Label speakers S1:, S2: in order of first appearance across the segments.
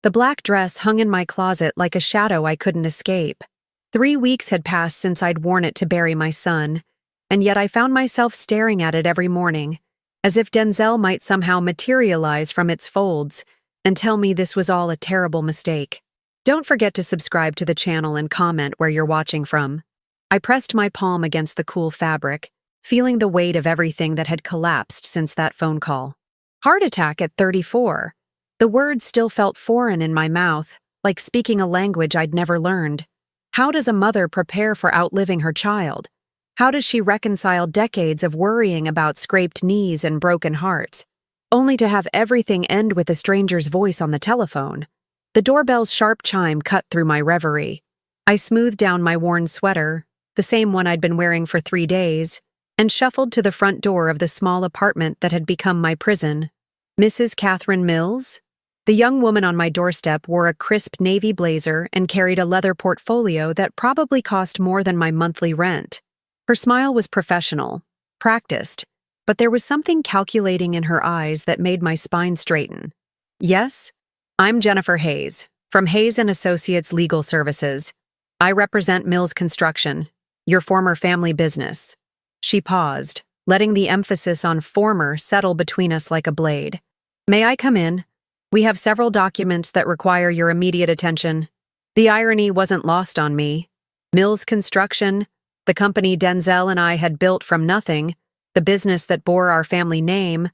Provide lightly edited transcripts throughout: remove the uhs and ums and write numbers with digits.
S1: The black dress hung in my closet like a shadow I couldn't escape. 3 weeks had passed since I'd worn it to bury my son, and yet I found myself staring at it every morning, as if Denzel might somehow materialize from its folds and tell me this was all a terrible mistake. Don't forget to subscribe to the channel and comment where you're watching from. I pressed my palm against the cool fabric, feeling the weight of everything that had collapsed since that phone call. Heart attack at 34. The words still felt foreign in my mouth, like speaking a language I'd never learned. How does a mother prepare for outliving her child? How does she reconcile decades of worrying about scraped knees and broken hearts, only to have everything end with a stranger's voice on the telephone? The doorbell's sharp chime cut through my reverie. I smoothed down my worn sweater, the same one I'd been wearing for 3 days, and shuffled to the front door of the small apartment that had become my prison. Mrs. Catherine Mills? The young woman on my doorstep wore a crisp navy blazer and carried a leather portfolio that probably cost more than my monthly rent. Her smile was professional, practiced, but there was something calculating in her eyes that made my spine straighten. Yes, I'm Jennifer Hayes, from Hayes & Associates Legal Services. I represent Mills Construction, your former family business. She paused, letting the emphasis on former settle between us like a blade. May I come in? We have several documents that require your immediate attention. The irony wasn't lost on me. Mills Construction, the company Denzel and I had built from nothing, the business that bore our family name,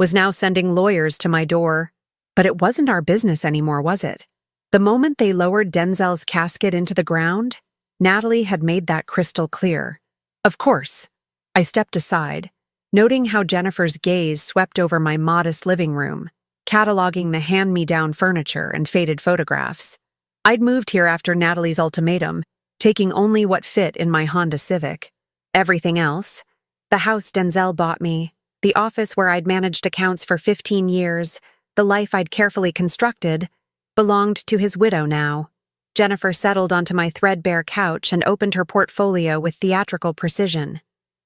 S1: was now sending lawyers to my door. But it wasn't our business anymore, was it? The moment they lowered Denzel's casket into the ground, Natalie had made that crystal clear. Of course. I stepped aside, noting how Jennifer's gaze swept over my modest living room, cataloging the hand-me-down furniture and faded photographs. I'd moved here after Natalie's ultimatum, taking only what fit in my Honda Civic. Everything else, the house Denzel bought me, the office where I'd managed accounts for 15 years, the life I'd carefully constructed, belonged to his widow now. Jennifer settled onto my threadbare couch and opened her portfolio with theatrical precision.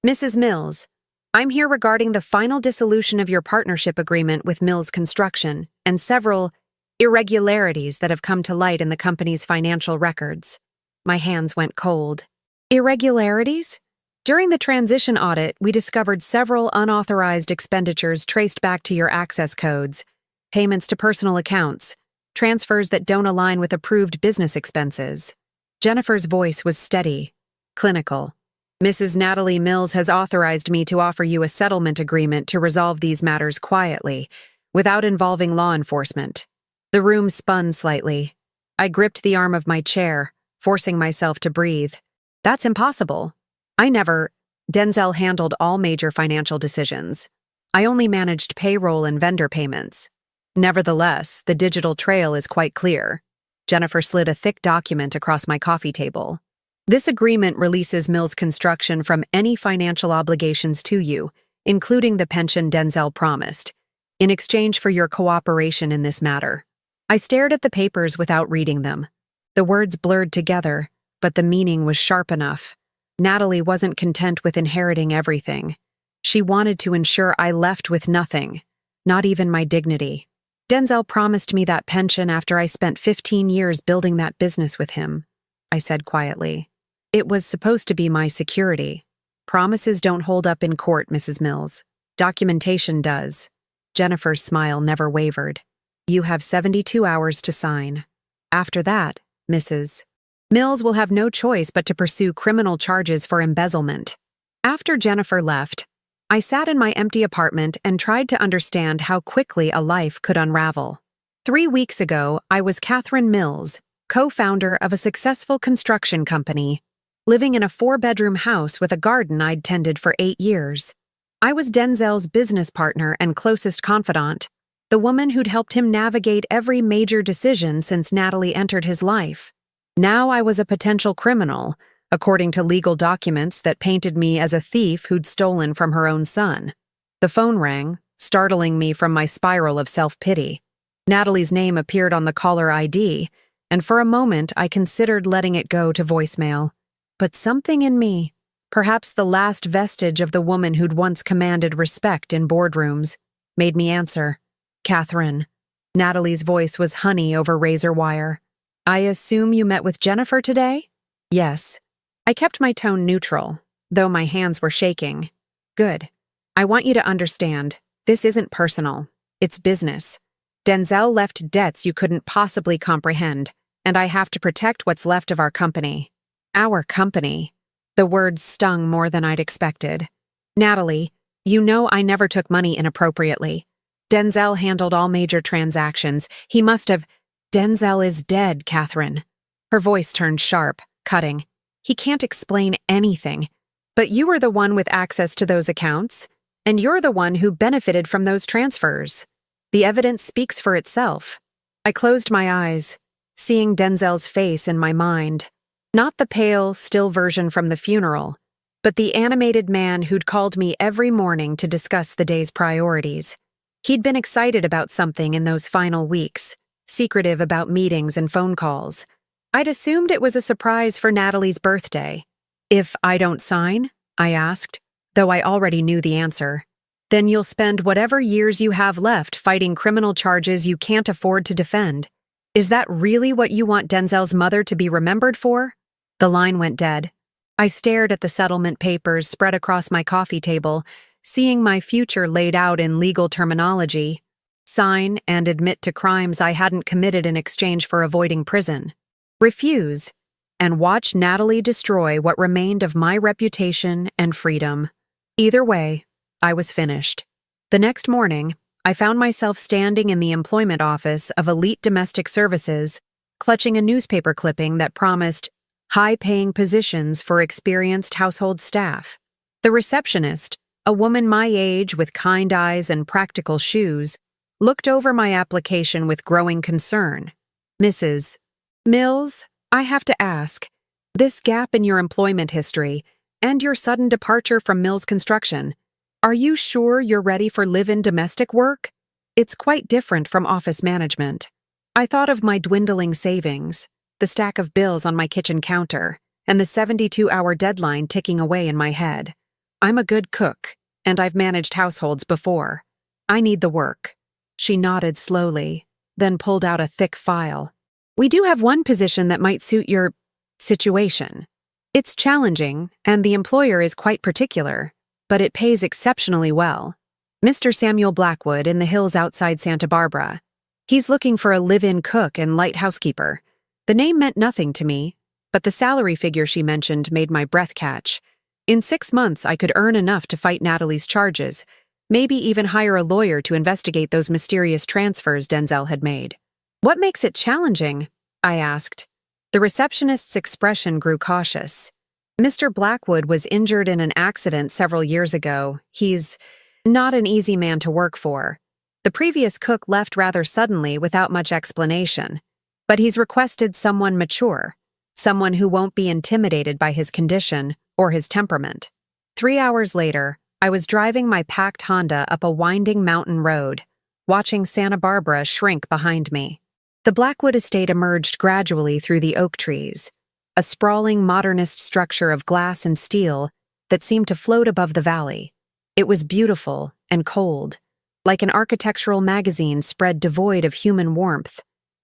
S1: Mrs. Mills, I'm here regarding the final dissolution of your partnership agreement with Mills Construction and several irregularities that have come to light in the company's financial records. My hands went cold. Irregularities? During the transition audit, we discovered several unauthorized expenditures traced back to your access codes, payments to personal accounts, transfers that don't align with approved business expenses. Jennifer's voice was steady, clinical. Mrs. Natalie Mills has authorized me to offer you a settlement agreement to resolve these matters quietly, without involving law enforcement. The room spun slightly. I gripped the arm of my chair, forcing myself to breathe. That's impossible. Denzel handled all major financial decisions. I only managed payroll and vendor payments. Nevertheless, the digital trail is quite clear. Jennifer slid a thick document across my coffee table. This agreement releases Mills Construction from any financial obligations to you, including the pension Denzel promised, in exchange for your cooperation in this matter. I stared at the papers without reading them. The words blurred together, but the meaning was sharp enough. Natalie wasn't content with inheriting everything. She wanted to ensure I left with nothing, not even my dignity. Denzel promised me that pension after I spent 15 years building that business with him, I said quietly. It was supposed to be my security. Promises don't hold up in court, Mrs. Mills. Documentation does. Jennifer's smile never wavered. You have 72 hours to sign. After that, Mrs. Mills will have no choice but to pursue criminal charges for embezzlement. After Jennifer left, I sat in my empty apartment and tried to understand how quickly a life could unravel. 3 weeks ago, I was Catherine Mills, co-founder of a successful construction company, living in a 4-bedroom house with a garden I'd tended for 8 years. I was Denzel's business partner and closest confidant, the woman who'd helped him navigate every major decision since Natalie entered his life. Now I was a potential criminal, according to legal documents that painted me as a thief who'd stolen from her own son. The phone rang, startling me from my spiral of self-pity. Natalie's name appeared on the caller ID, and for a moment I considered letting it go to voicemail. But something in me, perhaps the last vestige of the woman who'd once commanded respect in boardrooms, made me answer. Catherine. Natalie's voice was honey over razor wire. I assume you met with Jennifer today? Yes. I kept my tone neutral, though my hands were shaking. Good. I want you to understand, this isn't personal. It's business. Denzel left debts you couldn't possibly comprehend, and I have to protect what's left of our company. Our company. The words stung more than I'd expected. Natalie, you know I never took money inappropriately. Denzel handled all major transactions. He must have— Denzel is dead, Catherine. Her voice turned sharp, cutting. He can't explain anything. But you were the one with access to those accounts, and you're the one who benefited from those transfers. The evidence speaks for itself. I closed my eyes, seeing Denzel's face in my mind. Not the pale, still version from the funeral, but the animated man who'd called me every morning to discuss the day's priorities. He'd been excited about something in those final weeks, secretive about meetings and phone calls. I'd assumed it was a surprise for Natalie's birthday. If I don't sign? I asked, though I already knew the answer. Then you'll spend whatever years you have left fighting criminal charges you can't afford to defend. Is that really what you want Denzel's mother to be remembered for? The line went dead. I stared at the settlement papers spread across my coffee table, seeing my future laid out in legal terminology. Sign and admit to crimes I hadn't committed in exchange for avoiding prison. Refuse, and watch Natalie destroy what remained of my reputation and freedom. Either way, I was finished. The next morning, I found myself standing in the employment office of Elite Domestic Services, clutching a newspaper clipping that promised high-paying positions for experienced household staff. The receptionist, a woman my age with kind eyes and practical shoes, looked over my application with growing concern. Mrs. Mills, I have to ask, this gap in your employment history and your sudden departure from Mills Construction, are you sure you're ready for live-in domestic work? It's quite different from office management. I thought of my dwindling savings, the stack of bills on my kitchen counter, and the 72-hour deadline ticking away in my head. I'm a good cook, and I've managed households before. I need the work. She nodded slowly, then pulled out a thick file. We do have one position that might suit your situation. It's challenging, and the employer is quite particular, but it pays exceptionally well. Mr. Samuel Blackwood in the hills outside Santa Barbara. He's looking for a live-in cook and light housekeeper. The name meant nothing to me, but the salary figure she mentioned made my breath catch. In 6 months, I could earn enough to fight Natalie's charges, maybe even hire a lawyer to investigate those mysterious transfers Denzel had made. What makes it challenging? I asked. The receptionist's expression grew cautious. Mr. Blackwood was injured in an accident several years ago. He's not an easy man to work for. The previous cook left rather suddenly without much explanation, but he's requested someone mature, someone who won't be intimidated by his condition or his temperament. 3 hours later, I was driving my packed Honda up a winding mountain road, watching Santa Barbara shrink behind me. The Blackwood estate emerged gradually through the oak trees, a sprawling modernist structure of glass and steel that seemed to float above the valley. It was beautiful and cold, like an architectural magazine spread devoid of human warmth.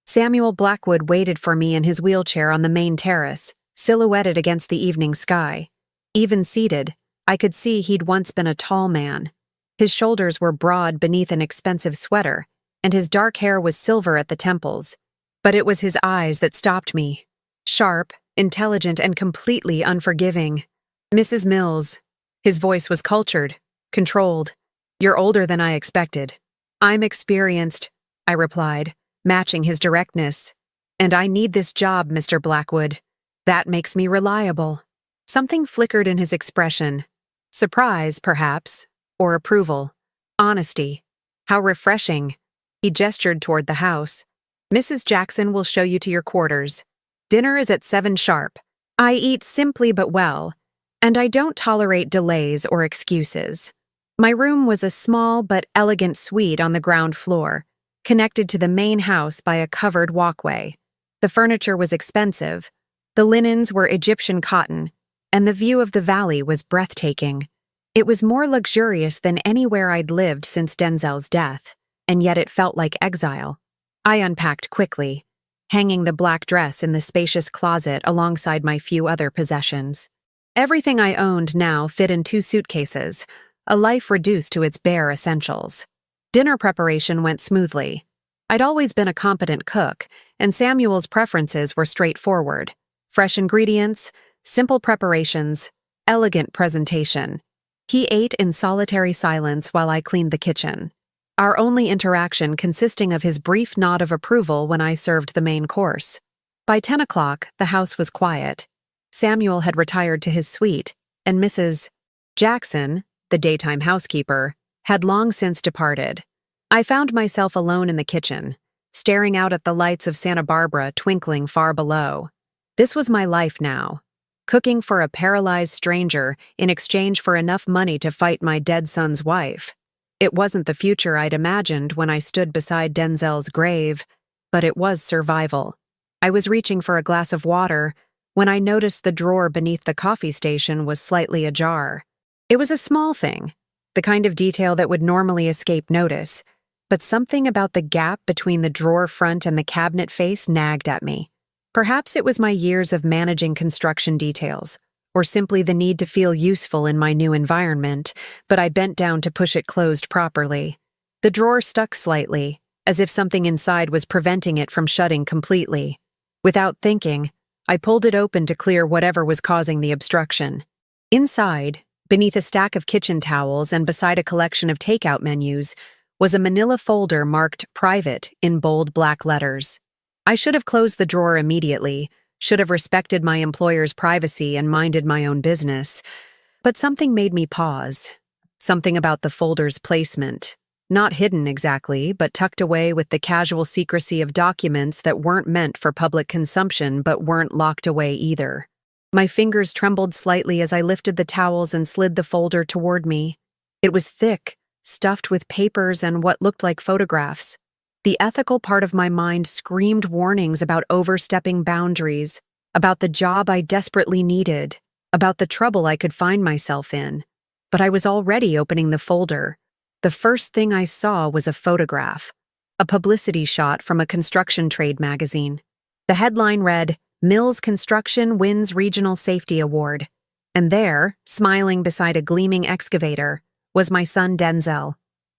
S1: Samuel Blackwood waited for me in his wheelchair on the main terrace, silhouetted against the evening sky. Even seated, I could see he'd once been a tall man. His shoulders were broad beneath an expensive sweater, and his dark hair was silver at the temples. But it was his eyes that stopped me. Sharp, intelligent, and completely unforgiving. Mrs. Mills. His voice was cultured, controlled. You're older than I expected. I'm experienced, I replied, matching his directness. And I need this job, Mr. Blackwood. That makes me reliable. Something flickered in his expression. Surprise, perhaps, or approval. Honesty. How refreshing. He gestured toward the house. Mrs. Jackson will show you to your quarters. Dinner is at 7 sharp. I eat simply but well, and I don't tolerate delays or excuses. My room was a small but elegant suite on the ground floor, connected to the main house by a covered walkway. The furniture was expensive, the linens were Egyptian cotton, and the view of the valley was breathtaking. It was more luxurious than anywhere I'd lived since Denzel's death, and yet it felt like exile. I unpacked quickly, hanging the black dress in the spacious closet alongside my few other possessions. Everything I owned now fit in 2 suitcases, a life reduced to its bare essentials. Dinner preparation went smoothly. I'd always been a competent cook, and Samuel's preferences were straightforward. Fresh ingredients, simple preparations, elegant presentation. He ate in solitary silence while I cleaned the kitchen, our only interaction consisting of his brief nod of approval when I served the main course. By 10 o'clock, the house was quiet. Samuel had retired to his suite, and Mrs. Jackson, the daytime housekeeper, had long since departed. I found myself alone in the kitchen, staring out at the lights of Santa Barbara twinkling far below. This was my life now, cooking for a paralyzed stranger in exchange for enough money to fight my dead son's wife. It wasn't the future I'd imagined when I stood beside Denzel's grave, but it was survival. I was reaching for a glass of water when I noticed the drawer beneath the coffee station was slightly ajar. It was a small thing, the kind of detail that would normally escape notice, but something about the gap between the drawer front and the cabinet face nagged at me. Perhaps it was my years of managing construction details, or simply the need to feel useful in my new environment, but I bent down to push it closed properly. The drawer stuck slightly, as if something inside was preventing it from shutting completely. Without thinking, I pulled it open to clear whatever was causing the obstruction. Inside, beneath a stack of kitchen towels and beside a collection of takeout menus, was a manila folder marked "Private" in bold black letters. I should have closed the drawer immediately, should have respected my employer's privacy and minded my own business, but something made me pause. Something about the folder's placement. Not hidden exactly, but tucked away with the casual secrecy of documents that weren't meant for public consumption but weren't locked away either. My fingers trembled slightly as I lifted the towels and slid the folder toward me. It was thick, stuffed with papers and what looked like photographs. The ethical part of my mind screamed warnings about overstepping boundaries, about the job I desperately needed, about the trouble I could find myself in. But I was already opening the folder. The first thing I saw was a photograph, a publicity shot from a construction trade magazine. The headline read, "Mills Construction Wins Regional Safety Award." And there, smiling beside a gleaming excavator, was my son Denzel.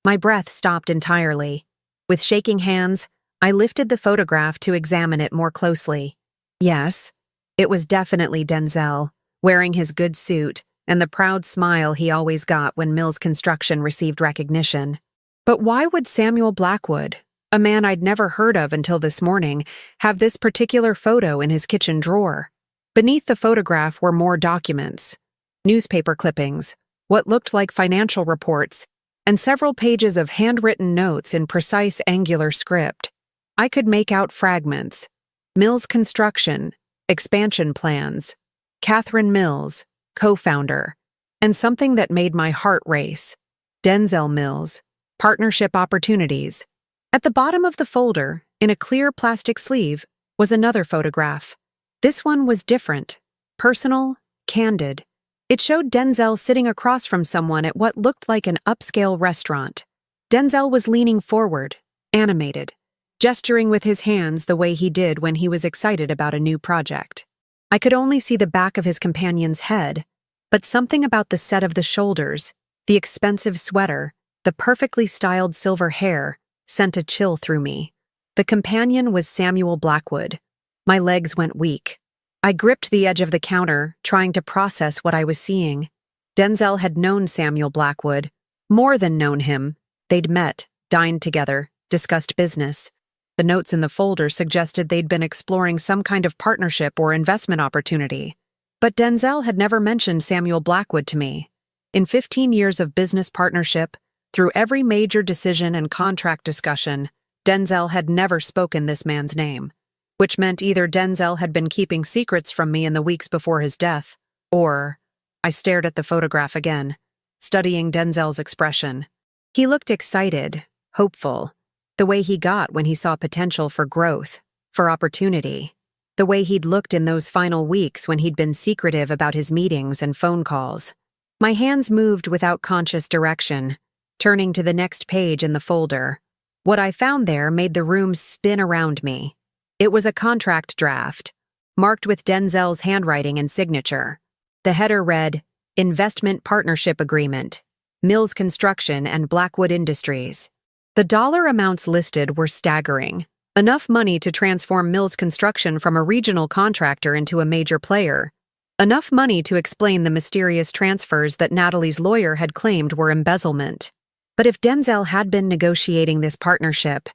S1: My breath stopped entirely. With shaking hands, I lifted the photograph to examine it more closely. Yes, it was definitely Denzel, wearing his good suit and the proud smile he always got when Mills Construction received recognition. But why would Samuel Blackwood, a man I'd never heard of until this morning, have this particular photo in his kitchen drawer? Beneath the photograph were more documents, newspaper clippings, what looked like financial reports, and several pages of handwritten notes in precise angular script. I could make out fragments. Mills Construction, expansion plans, Catherine Mills, co-founder, and something that made my heart race. Denzel Mills, partnership opportunities. At the bottom of the folder, in a clear plastic sleeve, was another photograph. This one was different, personal, candid. It showed Denzel sitting across from someone at what looked like an upscale restaurant. Denzel was leaning forward, animated, gesturing with his hands the way he did when he was excited about a new project. I could only see the back of his companion's head, but something about the set of the shoulders, the expensive sweater, the perfectly styled silver hair, sent a chill through me. The companion was Samuel Blackwood. My legs went weak. I gripped the edge of the counter, trying to process what I was seeing. Denzel had known Samuel Blackwood, more than known him. They'd met, dined together, discussed business. The notes in the folder suggested they'd been exploring some kind of partnership or investment opportunity. But Denzel had never mentioned Samuel Blackwood to me. In 15 years of business partnership, through every major decision and contract discussion, Denzel had never spoken this man's name. Which meant either Denzel had been keeping secrets from me in the weeks before his death, or— I stared at the photograph again, studying Denzel's expression. He looked excited, hopeful, the way he got when he saw potential for growth, for opportunity, the way he'd looked in those final weeks when he'd been secretive about his meetings and phone calls. My hands moved without conscious direction, turning to the next page in the folder. What I found there made the room spin around me. It was a contract draft, marked with Denzel's handwriting and signature. The header read, Investment Partnership Agreement, Mills Construction and Blackwood Industries. The dollar amounts listed were staggering. Enough money to transform Mills Construction from a regional contractor into a major player. Enough money to explain the mysterious transfers that Natalie's lawyer had claimed were embezzlement. But if Denzel had been negotiating this partnership,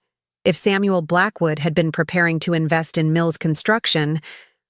S1: if Samuel Blackwood had been preparing to invest in Mills Construction,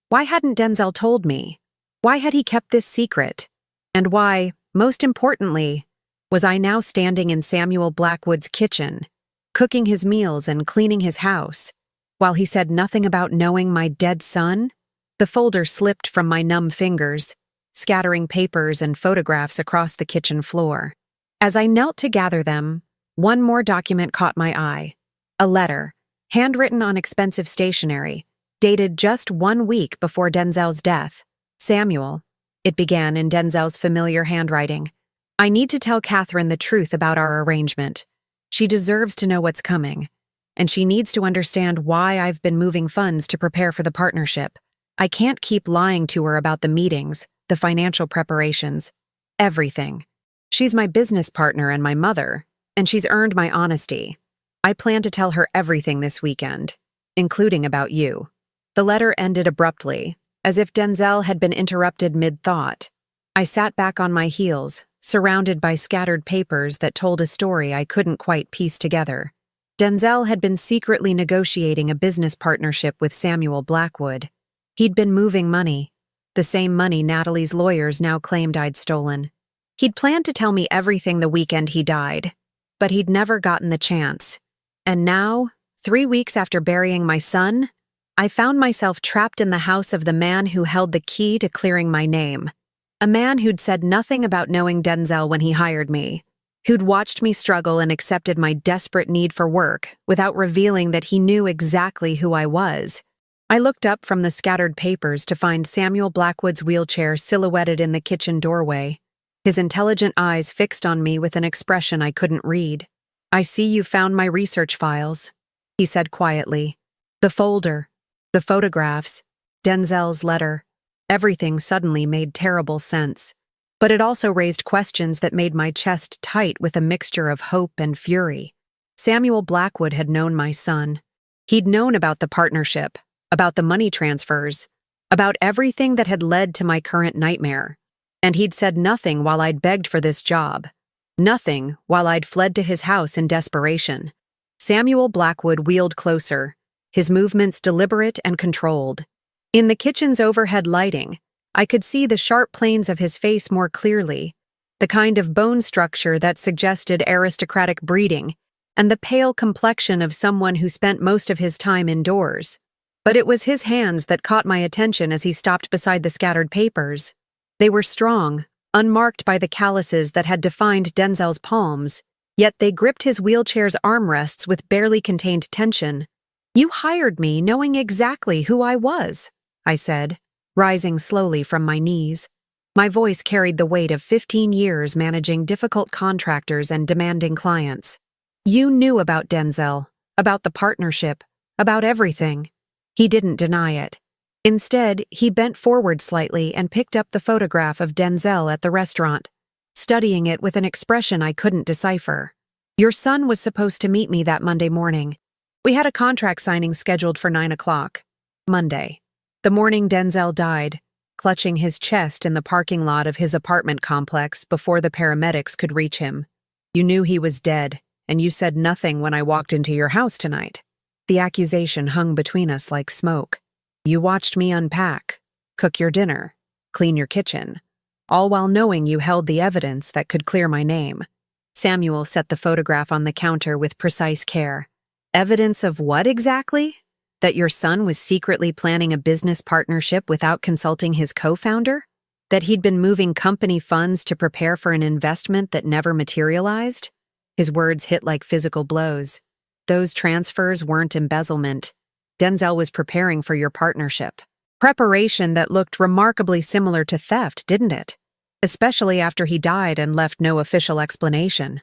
S1: why hadn't Denzel told me? Why had he kept this secret? And why, most importantly, was I now standing in Samuel Blackwood's kitchen, cooking his meals and cleaning his house, while he said nothing about knowing my dead son? The folder slipped from my numb fingers, scattering papers and photographs across the kitchen floor. As I knelt to gather them, one more document caught my eye. A letter, handwritten on expensive stationery, dated just 1 week before Denzel's death. Samuel, it began in Denzel's familiar handwriting. I need to tell Catherine the truth about our arrangement. She deserves to know what's coming, and she needs to understand why I've been moving funds to prepare for the partnership. I can't keep lying to her about the meetings, the financial preparations, everything. She's my business partner and my mother, and she's earned my honesty. I plan to tell her everything this weekend, including about you. The letter ended abruptly, as if Denzel had been interrupted mid-thought. I sat back on my heels, surrounded by scattered papers that told a story I couldn't quite piece together. Denzel had been secretly negotiating a business partnership with Samuel Blackwood. He'd been moving money, the same money Natalie's lawyers now claimed I'd stolen. He'd planned to tell me everything the weekend he died, but he'd never gotten the chance. And now, 3 weeks after burying my son, I found myself trapped in the house of the man who held the key to clearing my name. A man who'd said nothing about knowing Denzel when he hired me, who'd watched me struggle and accepted my desperate need for work without revealing that he knew exactly who I was. I looked up from the scattered papers to find Samuel Blackwood's wheelchair silhouetted in the kitchen doorway, his intelligent eyes fixed on me with an expression I couldn't read. I see you found my research files, he said quietly. The folder, the photographs, Denzel's letter. Everything suddenly made terrible sense. But it also raised questions that made my chest tight with a mixture of hope and fury. Samuel Blackwood had known my son. He'd known about the partnership, about the money transfers, about everything that had led to my current nightmare. And he'd said nothing while I'd begged for this job. Nothing while I'd fled to his house in desperation. Samuel Blackwood wheeled closer, his movements deliberate and controlled. In the kitchen's overhead lighting, I could see the sharp planes of his face more clearly, the kind of bone structure that suggested aristocratic breeding, and the pale complexion of someone who spent most of his time indoors. But it was his hands that caught my attention as he stopped beside the scattered papers. They were strong, unmarked by the calluses that had defined Denzel's palms, yet they gripped his wheelchair's armrests with barely contained tension. You hired me knowing exactly who I was, I said, rising slowly from my knees. My voice carried the weight of 15 years managing difficult contractors and demanding clients. You knew about Denzel, about the partnership, about everything. He didn't deny it. Instead, he bent forward slightly and picked up the photograph of Denzel at the restaurant, studying it with an expression I couldn't decipher. Your son was supposed to meet me that Monday morning. We had a contract signing scheduled for 9 o'clock. Monday. The morning Denzel died, clutching his chest in the parking lot of his apartment complex before the paramedics could reach him. You knew he was dead, and you said nothing when I walked into your house tonight. The accusation hung between us like smoke. You watched me unpack, cook your dinner, clean your kitchen, all while knowing you held the evidence that could clear my name. Samuel set the photograph on the counter with precise care. Evidence of what exactly? That your son was secretly planning a business partnership without consulting his co-founder? That he'd been moving company funds to prepare for an investment that never materialized? His words hit like physical blows. Those transfers weren't embezzlement. Denzel was preparing for your partnership. Preparation that looked remarkably similar to theft, didn't it? Especially after he died and left no official explanation.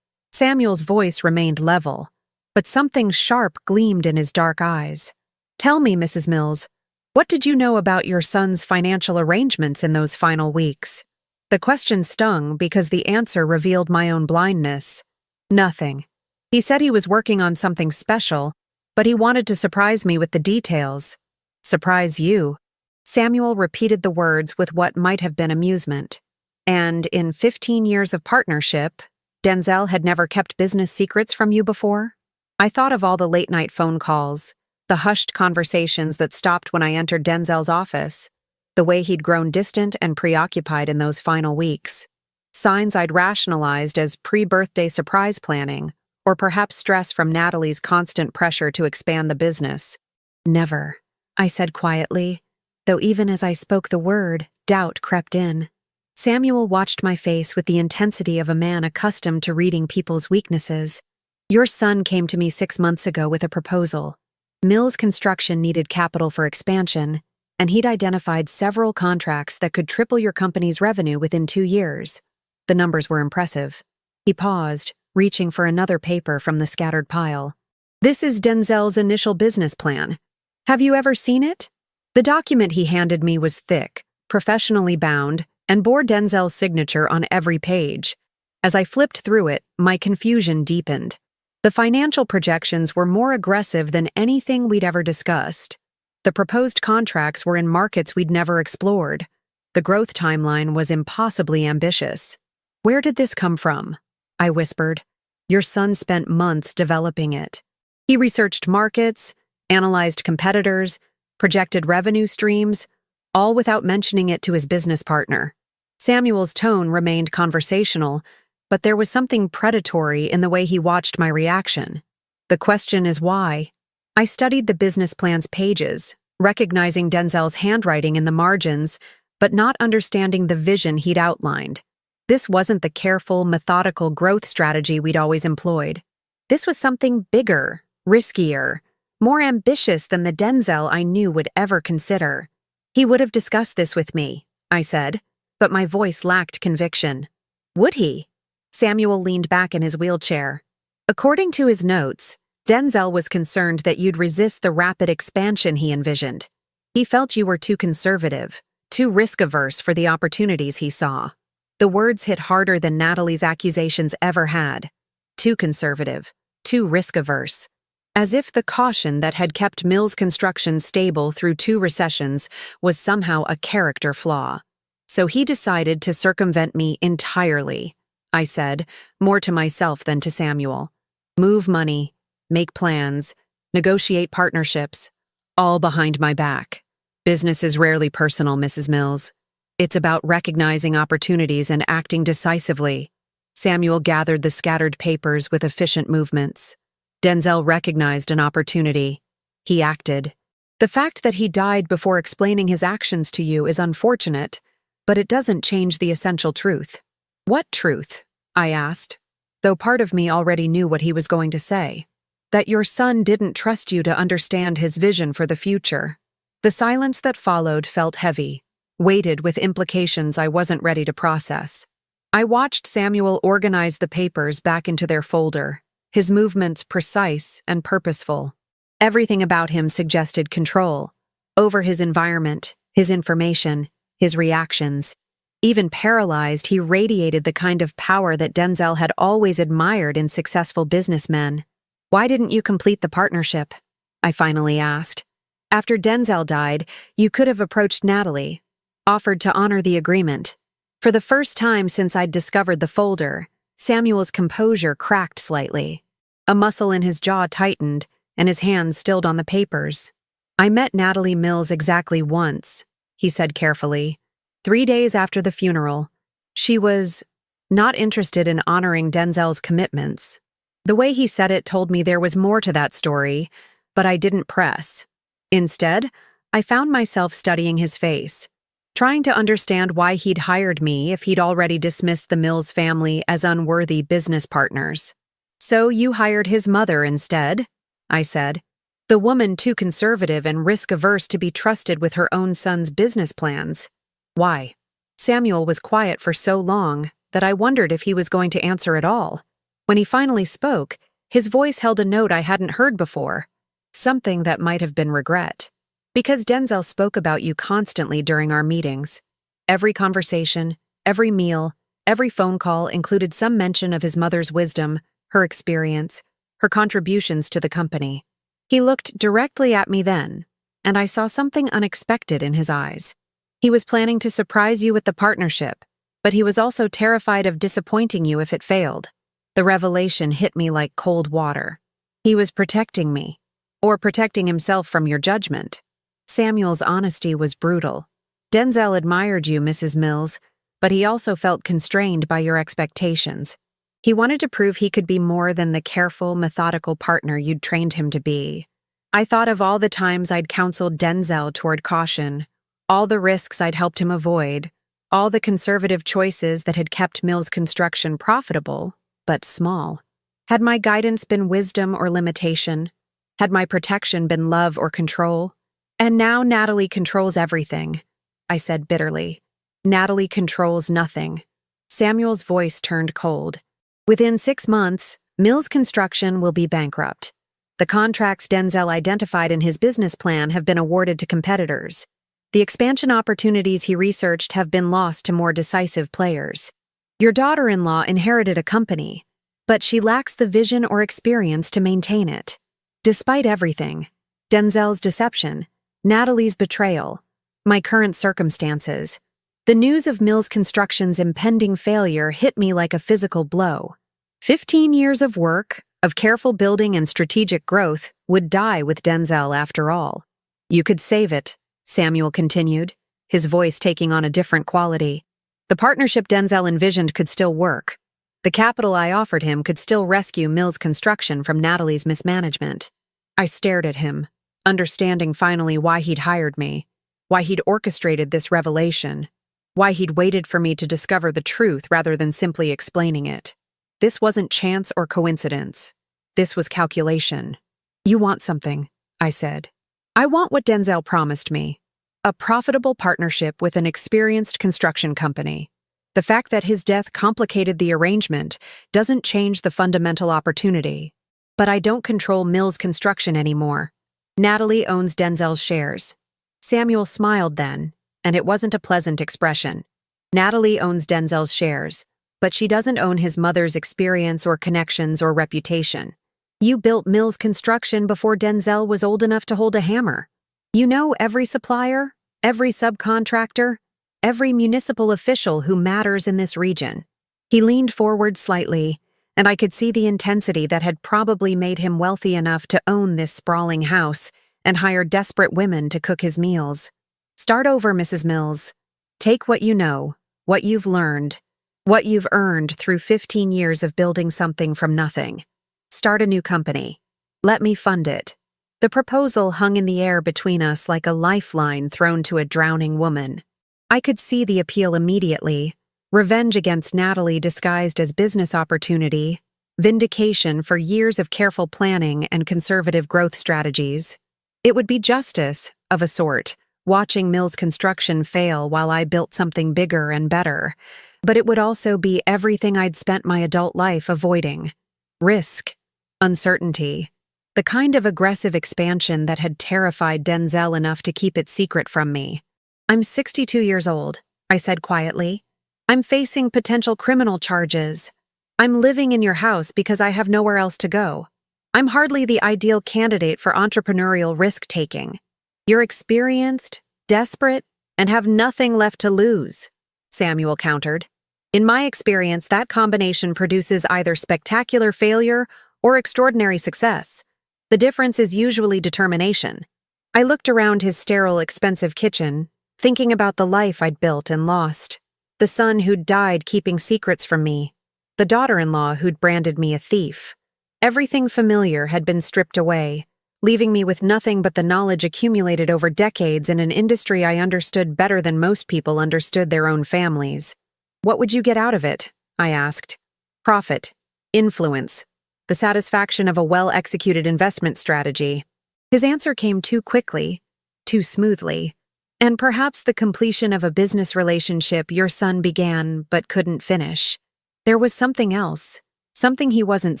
S1: Samuel's voice remained level, but something sharp gleamed in his dark eyes. "Tell me, Mrs. Mills, what did you know about your son's financial arrangements in those final weeks?" The question stung because the answer revealed my own blindness. Nothing. He said he was working on something special, but he wanted to surprise me with the details. "Surprise you?" Samuel repeated the words with what might have been amusement. "And in 15 years of partnership, Denzel had never kept business secrets from you before?" I thought of all the late-night phone calls, the hushed conversations that stopped when I entered Denzel's office, the way he'd grown distant and preoccupied in those final weeks. Signs I'd rationalized as pre-birthday surprise planning, or perhaps stress from Natalie's constant pressure to expand the business. "Never," I said quietly, though even as I spoke the word, doubt crept in. Samuel watched my face with the intensity of a man accustomed to reading people's weaknesses. "Your son came to me 6 months ago with a proposal. Mills Construction needed capital for expansion, and he'd identified several contracts that could triple your company's revenue within 2 years. The numbers were impressive." He paused, reaching for another paper from the scattered pile. "This is Denzel's initial business plan. Have you ever seen it?" The document he handed me was thick, professionally bound, and bore Denzel's signature on every page. As I flipped through it, my confusion deepened. The financial projections were more aggressive than anything we'd ever discussed. The proposed contracts were in markets we'd never explored. The growth timeline was impossibly ambitious. "Where did this come from?" I whispered. "Your son spent months developing it. He researched markets, analyzed competitors, projected revenue streams, all without mentioning it to his business partner." Samuel's tone remained conversational, but there was something predatory in the way he watched my reaction. "The question is why?" I studied the business plan's pages, recognizing Denzel's handwriting in the margins, but not understanding the vision he'd outlined. This wasn't the careful, methodical growth strategy we'd always employed. This was something bigger, riskier, more ambitious than the Denzel I knew would ever consider. "He would have discussed this with me," I said, but my voice lacked conviction. "Would he?" Samuel leaned back in his wheelchair. "According to his notes, Denzel was concerned that you'd resist the rapid expansion he envisioned. He felt you were too conservative, too risk-averse for the opportunities he saw." The words hit harder than Natalie's accusations ever had. Too conservative, too risk-averse. As if the caution that had kept Mills Construction stable through 2 recessions was somehow a character flaw. "So he decided to circumvent me entirely," I said, more to myself than to Samuel. "Move money, make plans, negotiate partnerships, all behind my back. Business is rarely personal, Mrs. Mills. It's about recognizing opportunities and acting decisively." Samuel gathered the scattered papers with efficient movements. "Denzel recognized an opportunity. He acted. The fact that he died before explaining his actions to you is unfortunate, but it doesn't change the essential truth." "What truth?" I asked, though part of me already knew what he was going to say. "That your son didn't trust you to understand his vision for the future." The silence that followed felt heavy, weighted with implications I wasn't ready to process. I watched Samuel organize the papers back into their folder, his movements precise and purposeful. Everything about him suggested control over his environment, his information, his reactions. Even paralyzed, he radiated the kind of power that Denzel had always admired in successful businessmen. "Why didn't you complete the partnership?" I finally asked. "After Denzel died, you could have approached Natalie, offered to honor the agreement." For the first time since I'd discovered the folder, Samuel's composure cracked slightly. A muscle in his jaw tightened, and his hands stilled on the papers. "I met Natalie Mills exactly once," he said carefully. 3 days after the funeral. She was not interested in honoring Denzel's commitments. The way he said it told me there was more to that story, but I didn't press. Instead, I found myself studying his face, trying to understand why he'd hired me if he'd already dismissed the Mills family as unworthy business partners. "So you hired his mother instead?" I said. "The woman too conservative and risk-averse to be trusted with her own son's business plans." "Why?" Samuel was quiet for so long that I wondered if he was going to answer at all. When he finally spoke, His voice held a note I hadn't heard before, something that might have been regret. Because Denzel spoke about you constantly during our meetings. Every conversation, every meal, every phone call included some mention of his mother's wisdom, her experience, her contributions to the company. He looked directly at me then, and I saw something unexpected in his eyes. He was planning to surprise you with the partnership, but he was also terrified of disappointing you if it failed. The revelation hit me like cold water. He was protecting me, or protecting himself from your judgment. Samuel's honesty was brutal. Denzel admired you, Mrs. Mills, but he also felt constrained by your expectations. He wanted to prove he could be more than the careful, methodical partner you'd trained him to be. I thought of all the times I'd counseled Denzel toward caution, all the risks I'd helped him avoid, all the conservative choices that had kept Mills Construction profitable, but small. Had my guidance been wisdom or limitation? Had my protection been love or control? And now Natalie controls everything, I said bitterly. Natalie controls nothing. Samuel's voice turned cold. Within 6 months, Mills Construction will be bankrupt. The contracts Denzel identified in his business plan have been awarded to competitors. The expansion opportunities he researched have been lost to more decisive players. Your daughter-in-law inherited a company, but she lacks the vision or experience to maintain it. Despite everything, Denzel's deception, Natalie's betrayal, my current circumstances, the news of Mills Construction's impending failure hit me like a physical blow. 15 years of work, of careful building and strategic growth, would die with Denzel after all. You could save it, Samuel continued, his voice taking on a different quality. The partnership Denzel envisioned could still work. The capital I offered him could still rescue Mills Construction from Natalie's mismanagement. I stared at him, understanding finally why he'd hired me, why he'd orchestrated this revelation, why he'd waited for me to discover the truth rather than simply explaining it. This wasn't chance or coincidence. This was calculation. You want something, I said. I want what Denzel promised me. A profitable partnership with an experienced construction company. The fact that his death complicated the arrangement doesn't change the fundamental opportunity. But I don't control Mills Construction anymore. Natalie owns Denzel's shares. Samuel smiled then, and it wasn't a pleasant expression. Natalie owns Denzel's shares, but she doesn't own his mother's experience or connections or reputation. You built Mills Construction before Denzel was old enough to hold a hammer. You know every supplier, every subcontractor, every municipal official who matters in this region. He leaned forward slightly, and I could see the intensity that had probably made him wealthy enough to own this sprawling house and hire desperate women to cook his meals. Start over, Mrs. Mills. Take what you know, what you've learned, what you've earned through 15 years of building something from nothing. Start a new company. Let me fund it. The proposal hung in the air between us like a lifeline thrown to a drowning woman. I could see the appeal immediately. Revenge against Natalie disguised as business opportunity, vindication for years of careful planning and conservative growth strategies. It would be justice, of a sort, watching Mills Construction fail while I built something bigger and better. But it would also be everything I'd spent my adult life avoiding. Risk, uncertainty, the kind of aggressive expansion that had terrified Denzel enough to keep it secret from me. I'm 62 years old, I said quietly. I'm facing potential criminal charges. I'm living in your house because I have nowhere else to go. I'm hardly the ideal candidate for entrepreneurial risk-taking. You're experienced, desperate, and have nothing left to lose, Samuel countered. In my experience, that combination produces either spectacular failure or extraordinary success. The difference is usually determination. I looked around his sterile, expensive kitchen, thinking about the life I'd built and lost. The son who'd died keeping secrets from me. The daughter-in-law who'd branded me a thief. Everything familiar had been stripped away, leaving me with nothing but the knowledge accumulated over decades in an industry I understood better than most people understood their own families. What would you get out of it? I asked. Profit. Influence. The satisfaction of a well-executed investment strategy. His answer came too quickly, too smoothly. And perhaps the completion of a business relationship your son began but couldn't finish. There was something else, something he wasn't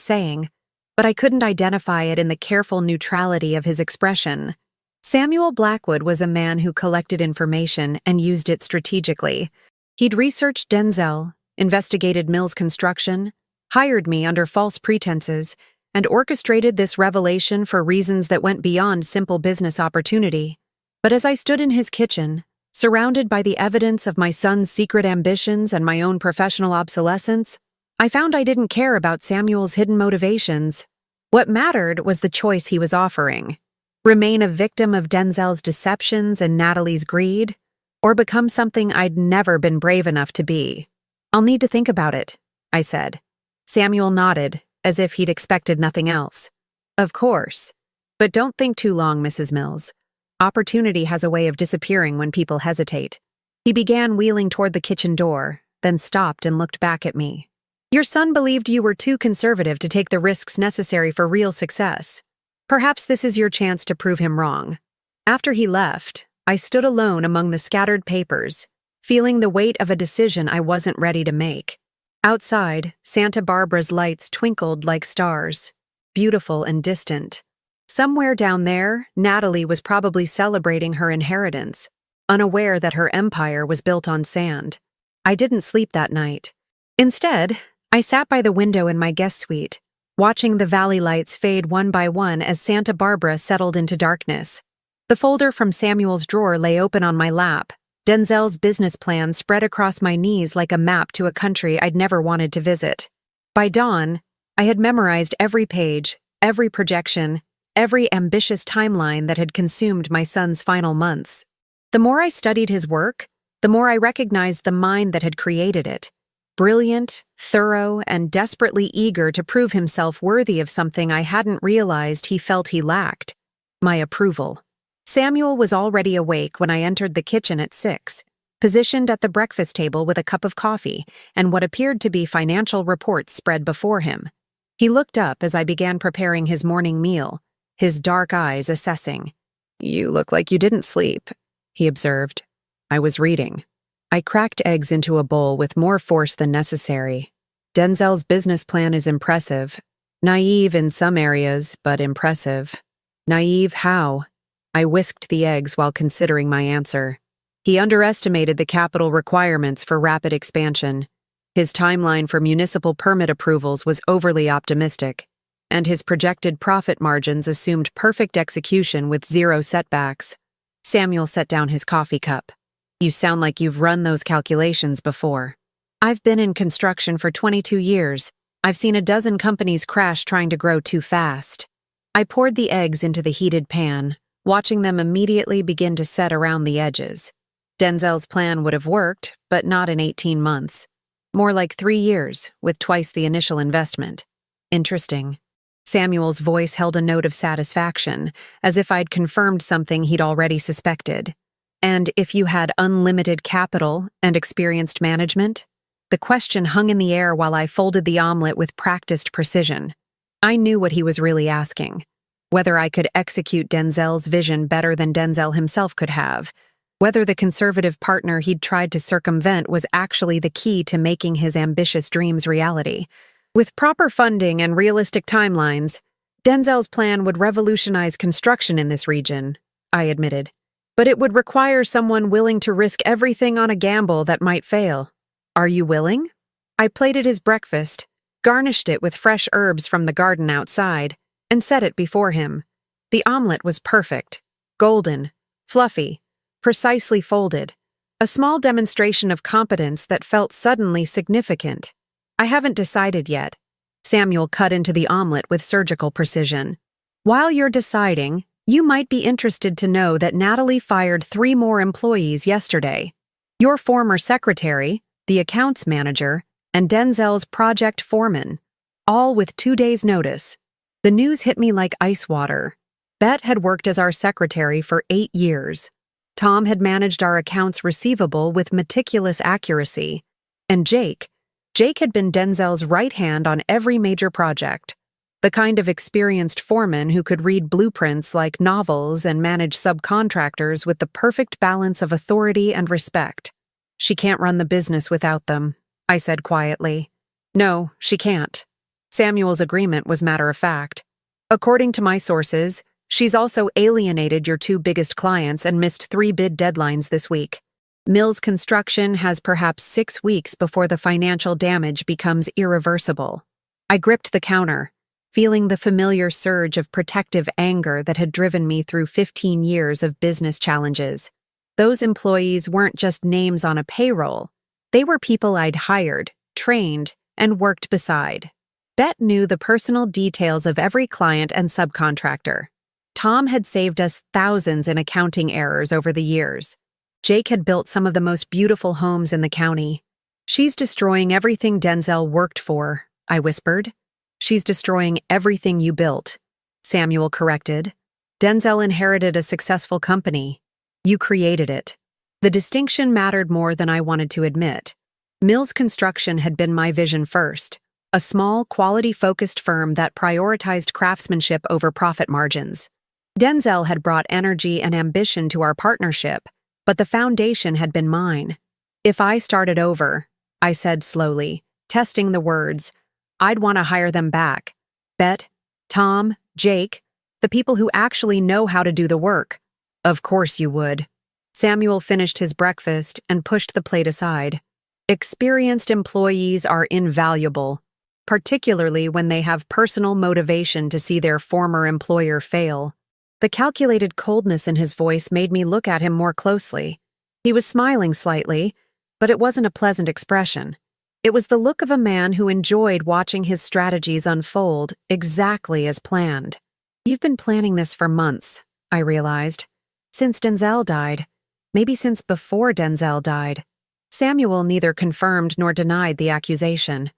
S1: saying, but I couldn't identify it in the careful neutrality of his expression. Samuel Blackwood was a man who collected information and used it strategically. He'd researched Denzel, investigated Mill's construction, hired me under false pretenses, and orchestrated this revelation for reasons that went beyond simple business opportunity. But as I stood in his kitchen, surrounded by the evidence of my son's secret ambitions and my own professional obsolescence, I found I didn't care about Samuel's hidden motivations. What mattered was the choice he was offering: remain a victim of Denzel's deceptions and Natalie's greed, or become something I'd never been brave enough to be. "I'll need to think about it," I said. Samuel nodded, as if he'd expected nothing else. "Of course. But don't think too long, Mrs. Mills. Opportunity has a way of disappearing when people hesitate." He began wheeling toward the kitchen door, then stopped and looked back at me. "Your son believed you were too conservative to take the risks necessary for real success. Perhaps this is your chance to prove him wrong." After he left, I stood alone among the scattered papers, feeling the weight of a decision I wasn't ready to make. Outside, Santa Barbara's lights twinkled like stars, beautiful and distant. Somewhere down there, Natalie was probably celebrating her inheritance, unaware that her empire was built on sand. I didn't sleep that night. Instead, I sat by the window in my guest suite, watching the valley lights fade one by one as Santa Barbara settled into darkness. The folder from Samuel's drawer lay open on my lap, Denzel's business plan spread across my knees like a map to a country I'd never wanted to visit. By dawn, I had memorized every page, every projection, every ambitious timeline that had consumed my son's final months. The more I studied his work, the more I recognized the mind that had created it. Brilliant, thorough, and desperately eager to prove himself worthy of something I hadn't realized he felt he lacked: my approval. Samuel was already awake when I entered the kitchen at 6, positioned at the breakfast table with a cup of coffee and what appeared to be financial reports spread before him. He looked up as I began preparing his morning meal, his dark eyes assessing. "You look like you didn't sleep," he observed. "I was reading." I cracked eggs into a bowl with more force than necessary. Denzel's business plan is impressive. Naive in some areas, but impressive. Naive how? I whisked the eggs while considering my answer. He underestimated the capital requirements for rapid expansion. His timeline for municipal permit approvals was overly optimistic, and his projected profit margins assumed perfect execution with zero setbacks. Samuel set down his coffee cup. "You sound like you've run those calculations before." "I've been in construction for 22 years. I've seen a dozen companies crash trying to grow too fast." I poured the eggs into the heated pan, watching them immediately begin to set around the edges. Denzel's plan would have worked, but not in 18 months. More like 3 years, with twice the initial investment. Interesting. Samuel's voice held a note of satisfaction, as if I'd confirmed something he'd already suspected. "And if you had unlimited capital and experienced management?" The question hung in the air while I folded the omelet with practiced precision. I knew what he was really asking. Whether I could execute Denzel's vision better than Denzel himself could have. Whether the conservative partner he'd tried to circumvent was actually the key to making his ambitious dreams reality. With proper funding and realistic timelines, Denzel's plan would revolutionize construction in this region, I admitted. But it would require someone willing to risk everything on a gamble that might fail. "Are you willing?" I plated his breakfast, garnished it with fresh herbs from the garden outside, and set it before him. The omelet was perfect, golden, fluffy, precisely folded, a small demonstration of competence that felt suddenly significant. "I haven't decided yet." Samuel cut into the omelet with surgical precision. "While you're deciding, you might be interested to know that Natalie fired 3 more employees yesterday. Your former secretary, the accounts manager, and Denzel's project foreman, all with 2 days' notice." The news hit me like ice water. Bet had worked as our secretary for 8 years. Tom had managed our accounts receivable with meticulous accuracy. And Jake had been Denzel's right hand on every major project. The kind of experienced foreman who could read blueprints like novels and manage subcontractors with the perfect balance of authority and respect. "She can't run the business without them," I said quietly. "No, she can't." Samuel's agreement was matter of fact. According to my sources, she's also alienated your two biggest clients and missed 3 bid deadlines this week. Mills Construction has perhaps 6 weeks before the financial damage becomes irreversible. I gripped the counter, feeling the familiar surge of protective anger that had driven me through 15 years of business challenges. Those employees weren't just names on a payroll. They were people I'd hired, trained, and worked beside. Bet knew the personal details of every client and subcontractor. Tom had saved us thousands in accounting errors over the years. Jake had built some of the most beautiful homes in the county. She's destroying everything Denzel worked for, I whispered. She's destroying everything you built, Samuel corrected. Denzel inherited a successful company. You created it. The distinction mattered more than I wanted to admit. Mills Construction had been my vision first, a small, quality-focused firm that prioritized craftsmanship over profit margins. Denzel had brought energy and ambition to our partnership, but the foundation had been mine. If I started over, I said slowly, testing the words, I'd want to hire them back. Bet, Tom, Jake, the people who actually know how to do the work. Of course you would. Samuel finished his breakfast and pushed the plate aside. Experienced employees are invaluable, particularly when they have personal motivation to see their former employer fail. The calculated coldness in his voice made me look at him more closely. He was smiling slightly, but it wasn't a pleasant expression. It was the look of a man who enjoyed watching his strategies unfold exactly as planned. You've been planning this for months, I realized. Since Denzel died. Maybe since before Denzel died. Samuel neither confirmed nor denied the accusation.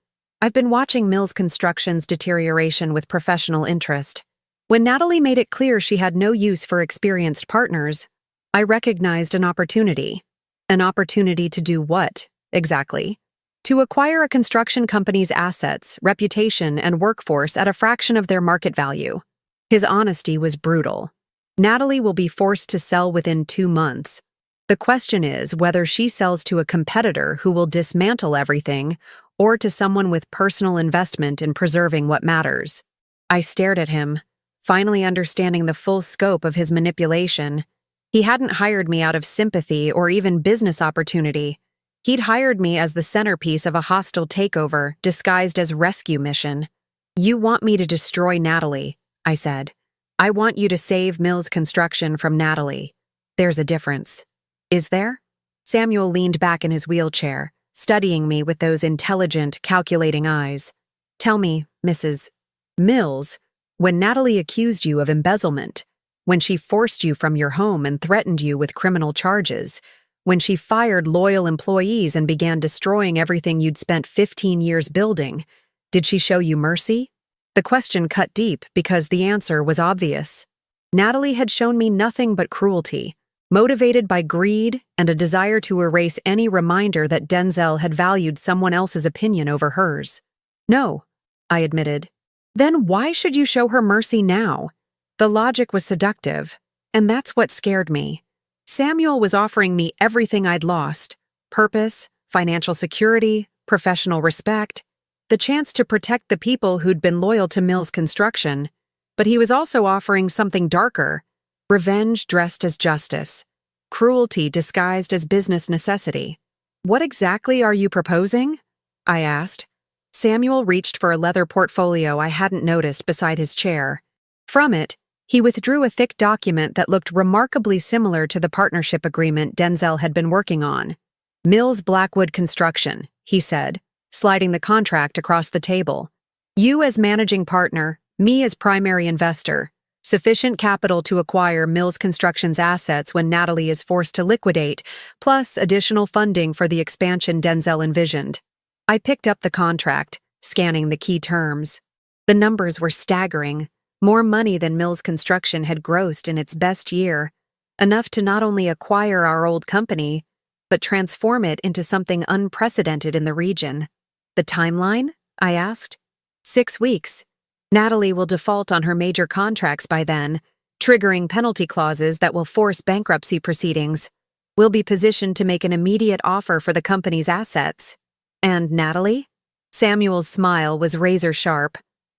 S1: I've been watching Mills Construction's deterioration with professional interest. When Natalie made it clear she had no use for experienced partners, I recognized an opportunity. An opportunity to do what, exactly? To acquire a construction company's assets, reputation, and workforce at a fraction of their market value. His honesty was brutal. Natalie will be forced to sell within 2 months. The question is whether she sells to a competitor who will dismantle everything or to someone with personal investment in preserving what matters. I stared at him, finally understanding the full scope of his manipulation. He hadn't hired me out of sympathy or even business opportunity. He'd hired me as the centerpiece of a hostile takeover disguised as rescue mission. You want me to destroy Natalie, I said. I want you to save Mills Construction from Natalie. There's a difference. Is there? Samuel leaned back in his wheelchair, studying me with those intelligent, calculating eyes. Tell me, Mrs. Mills, when Natalie accused you of embezzlement, when she forced you from your home and threatened you with criminal charges, when she fired loyal employees and began destroying everything you'd spent 15 years building, did she show you mercy? The question cut deep because the answer was obvious. Natalie had shown me nothing but cruelty, motivated by greed and a desire to erase any reminder that Denzel had valued someone else's opinion over hers. No, I admitted. Then why should you show her mercy now? The logic was seductive, and that's what scared me. Samuel was offering me everything I'd lost: purpose, financial security, professional respect, the chance to protect the people who'd been loyal to Mills Construction. But he was also offering something darker: revenge dressed as justice, cruelty disguised as business necessity. What exactly are you proposing? I asked. Samuel reached for a leather portfolio I hadn't noticed beside his chair. From it, he withdrew a thick document that looked remarkably similar to the partnership agreement Denzel had been working on. Mills Blackwood Construction, he said, sliding the contract across the table. You as managing partner, me as primary investor. Sufficient capital to acquire Mills Construction's assets when Natalie is forced to liquidate, plus additional funding for the expansion Denzel envisioned. I picked up the contract, scanning the key terms. The numbers were staggering. More money than Mills Construction had grossed in its best year, enough to not only acquire our old company, but transform it into something unprecedented in the region. The timeline? I asked. 6 weeks. Natalie will default on her major contracts by then, triggering penalty clauses that will force bankruptcy proceedings. We'll be positioned to make an immediate offer for the company's assets. And Natalie? Samuel's smile was razor sharp.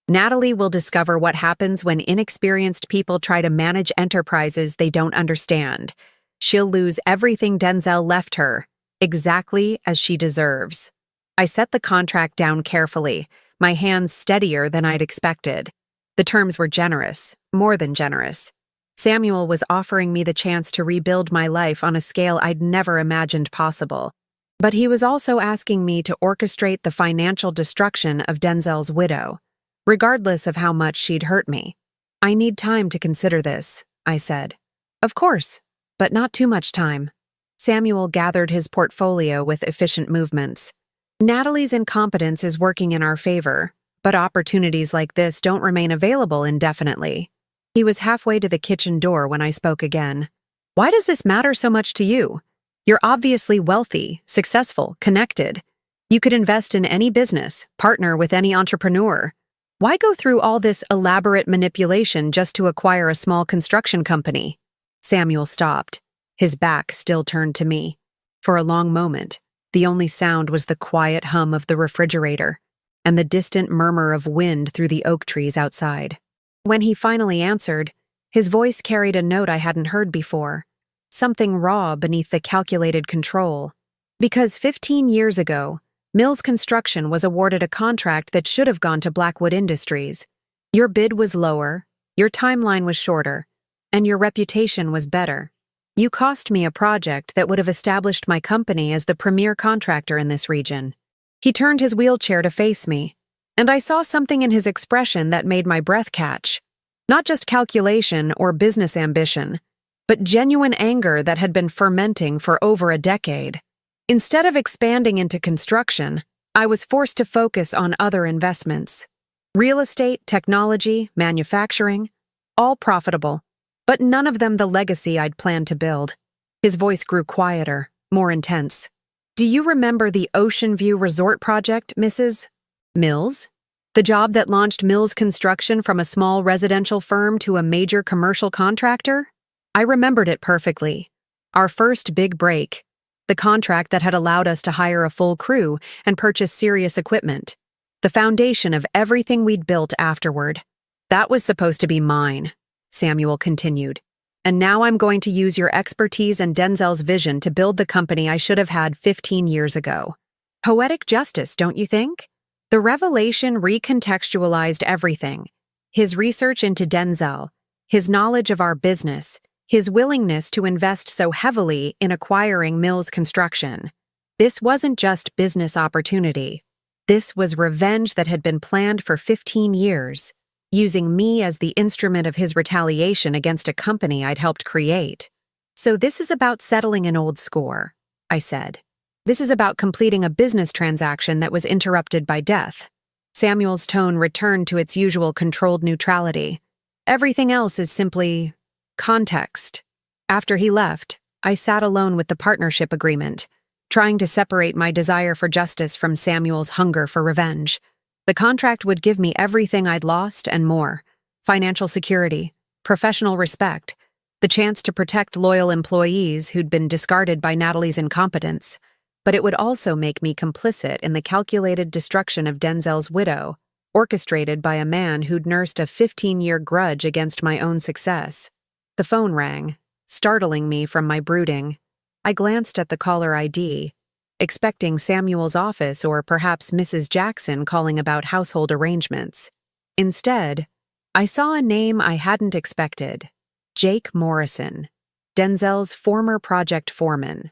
S1: Natalie will discover what happens when inexperienced people try to manage enterprises they don't understand. She'll lose everything Denzel left her, exactly as she deserves. I set the contract down carefully, my hands steadier than I'd expected. The terms were generous, more than generous. Samuel was offering me the chance to rebuild my life on a scale I'd never imagined possible. But he was also asking me to orchestrate the financial destruction of Denzel's widow, regardless of how much she'd hurt me. "I need time to consider this," I said. "Of course, but not too much time." Samuel gathered his portfolio with efficient movements. "Natalie's incompetence is working in our favor, but opportunities like this don't remain available indefinitely." He was halfway to the kitchen door when I spoke again. "Why does this matter so much to you? You're obviously wealthy, successful, connected. You could invest in any business, partner with any entrepreneur. Why go through all this elaborate manipulation just to acquire a small construction company?" Samuel stopped, his back still turned to me. For a long moment, the only sound was the quiet hum of the refrigerator and the distant murmur of wind through the oak trees outside. When he finally answered, his voice carried a note I hadn't heard before, something raw beneath the calculated control. "Because 15 years ago, Mills Construction was awarded a contract that should have gone to Blackwood Industries. Your bid was lower, your timeline was shorter, and your reputation was better. You cost me a project that would have established my company as the premier contractor in this region." He turned his wheelchair to face me, and I saw something in his expression that made my breath catch. Not just calculation or business ambition, but genuine anger that had been fermenting for over a decade. Instead of expanding into construction, I was forced to focus on other investments. Real estate, technology, manufacturing, all profitable, but none of them the legacy I'd planned to build. His voice grew quieter, more intense. "Do you remember the Ocean View Resort project, Mrs. Mills? The job that launched Mills Construction from a small residential firm to a major commercial contractor?" I remembered it perfectly. Our first big break. The contract that had allowed us to hire a full crew and purchase serious equipment. The foundation of everything we'd built afterward. "That was supposed to be mine," Samuel continued. "And now I'm going to use your expertise and Denzel's vision to build the company I should have had 15 years ago." Poetic justice, don't you think? The revelation recontextualized everything. His research into Denzel, his knowledge of our business, his willingness to invest so heavily in acquiring Mills Construction. This wasn't just business opportunity. This was revenge that had been planned for 15 years, using me as the instrument of his retaliation against a company I'd helped create. "So this is about settling an old score," I said. "This is about completing a business transaction that was interrupted by death." Samuel's tone returned to its usual controlled neutrality. "Everything else is simply context." After he left, I sat alone with the partnership agreement, trying to separate my desire for justice from Samuel's hunger for revenge. The contract would give me everything I'd lost and more: financial security, professional respect, the chance to protect loyal employees who'd been discarded by Natalie's incompetence. But it would also make me complicit in the calculated destruction of Denzel's widow, orchestrated by a man who'd nursed a 15-year grudge against my own success. The phone rang, startling me from my brooding. I glanced at the caller ID, expecting Samuel's office or perhaps Mrs. Jackson calling about household arrangements. Instead, I saw a name I hadn't expected: Jake Morrison, Denzel's former project foreman.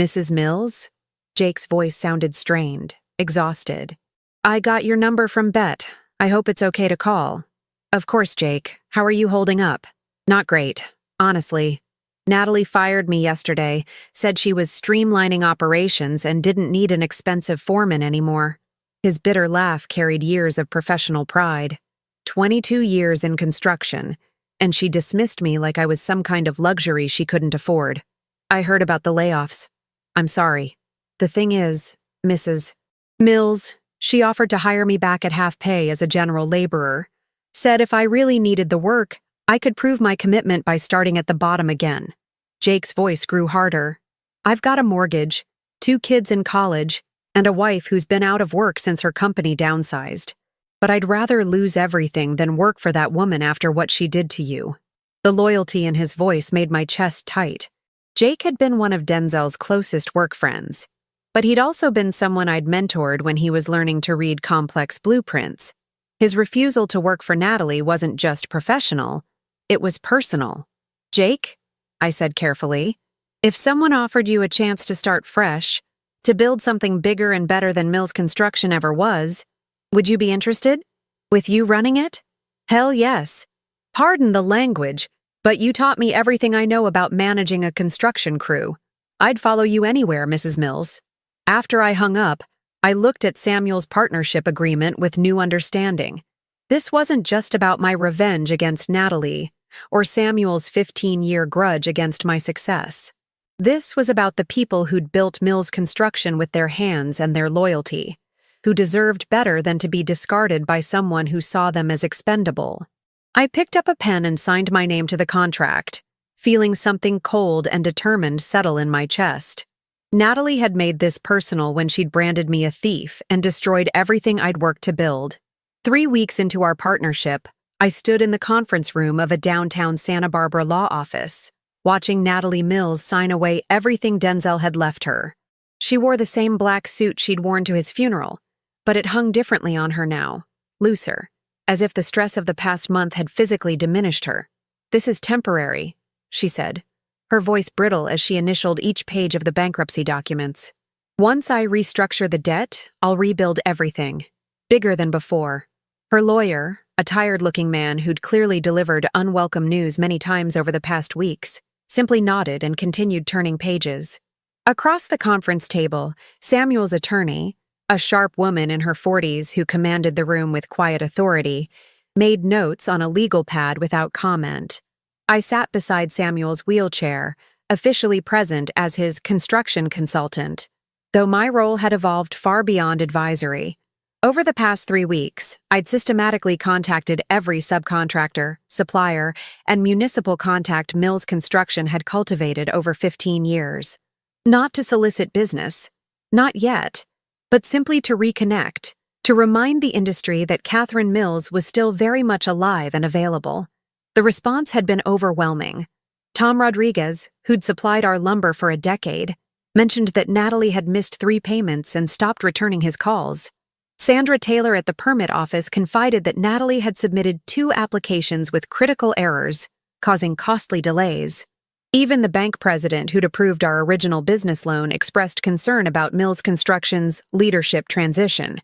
S1: "Mrs. Mills?" Jake's voice sounded strained, exhausted. "I got your number from Bet. I hope it's okay to call." "Of course, Jake. How are you holding up?" "Not great, honestly. Natalie fired me yesterday, said she was streamlining operations and didn't need an expensive foreman anymore." His bitter laugh carried years of professional pride. 22 years in construction, and she dismissed me like I was some kind of luxury she couldn't afford. "I heard about the layoffs. I'm sorry. The thing is, Mrs. Mills, she offered to hire me back at half pay as a general laborer. Said if I really needed the work, I could prove my commitment by starting at the bottom again." Jake's voice grew harder. "I've got a mortgage, 2 kids in college, and a wife who's been out of work since her company downsized. But I'd rather lose everything than work for that woman after what she did to you." The loyalty in his voice made my chest tight. Jake had been one of Denzel's closest work friends, but he'd also been someone I'd mentored when he was learning to read complex blueprints. His refusal to work for Natalie wasn't just professional, it was personal. "Jake," I said carefully, "if someone offered you a chance to start fresh, to build something bigger and better than Mills Construction ever was, would you be interested? With you running it?" "Hell yes. Pardon the language, but you taught me everything I know about managing a construction crew. I'd follow you anywhere, Mrs. Mills." After I hung up, I looked at Samuel's partnership agreement with new understanding. This wasn't just about my revenge against Natalie, or Samuel's 15-year grudge against my success. This was about the people who'd built Mills Construction with their hands and their loyalty, who deserved better than to be discarded by someone who saw them as expendable. I picked up a pen and signed my name to the contract, feeling something cold and determined settle in my chest. Natalie had made this personal when she'd branded me a thief and destroyed everything I'd worked to build. 3 weeks into our partnership, I stood in the conference room of a downtown Santa Barbara law office, watching Natalie Mills sign away everything Denzel had left her. She wore the same black suit she'd worn to his funeral, but it hung differently on her now, looser, as if the stress of the past month had physically diminished her. "This is temporary," she said, her voice brittle as she initialed each page of the bankruptcy documents. "Once I restructure the debt, I'll rebuild everything, bigger than before." Her lawyer, a tired-looking man who'd clearly delivered unwelcome news many times over the past weeks, simply nodded and continued turning pages. Across the conference table, Samuel's attorney, a sharp woman in her 40s who commanded the room with quiet authority, made notes on a legal pad without comment. I sat beside Samuel's wheelchair, officially present as his construction consultant, though my role had evolved far beyond advisory. Over the past 3 weeks, I'd systematically contacted every subcontractor, supplier, and municipal contact Mills Construction had cultivated over 15 years. Not to solicit business, not yet, but simply to reconnect, to remind the industry that Catherine Mills was still very much alive and available. The response had been overwhelming. Tom Rodriguez, who'd supplied our lumber for a decade, mentioned that Natalie had missed 3 payments and stopped returning his calls. Sandra Taylor at the permit office confided that Natalie had submitted 2 applications with critical errors, causing costly delays. Even the bank president who'd approved our original business loan expressed concern about Mills Construction's leadership transition.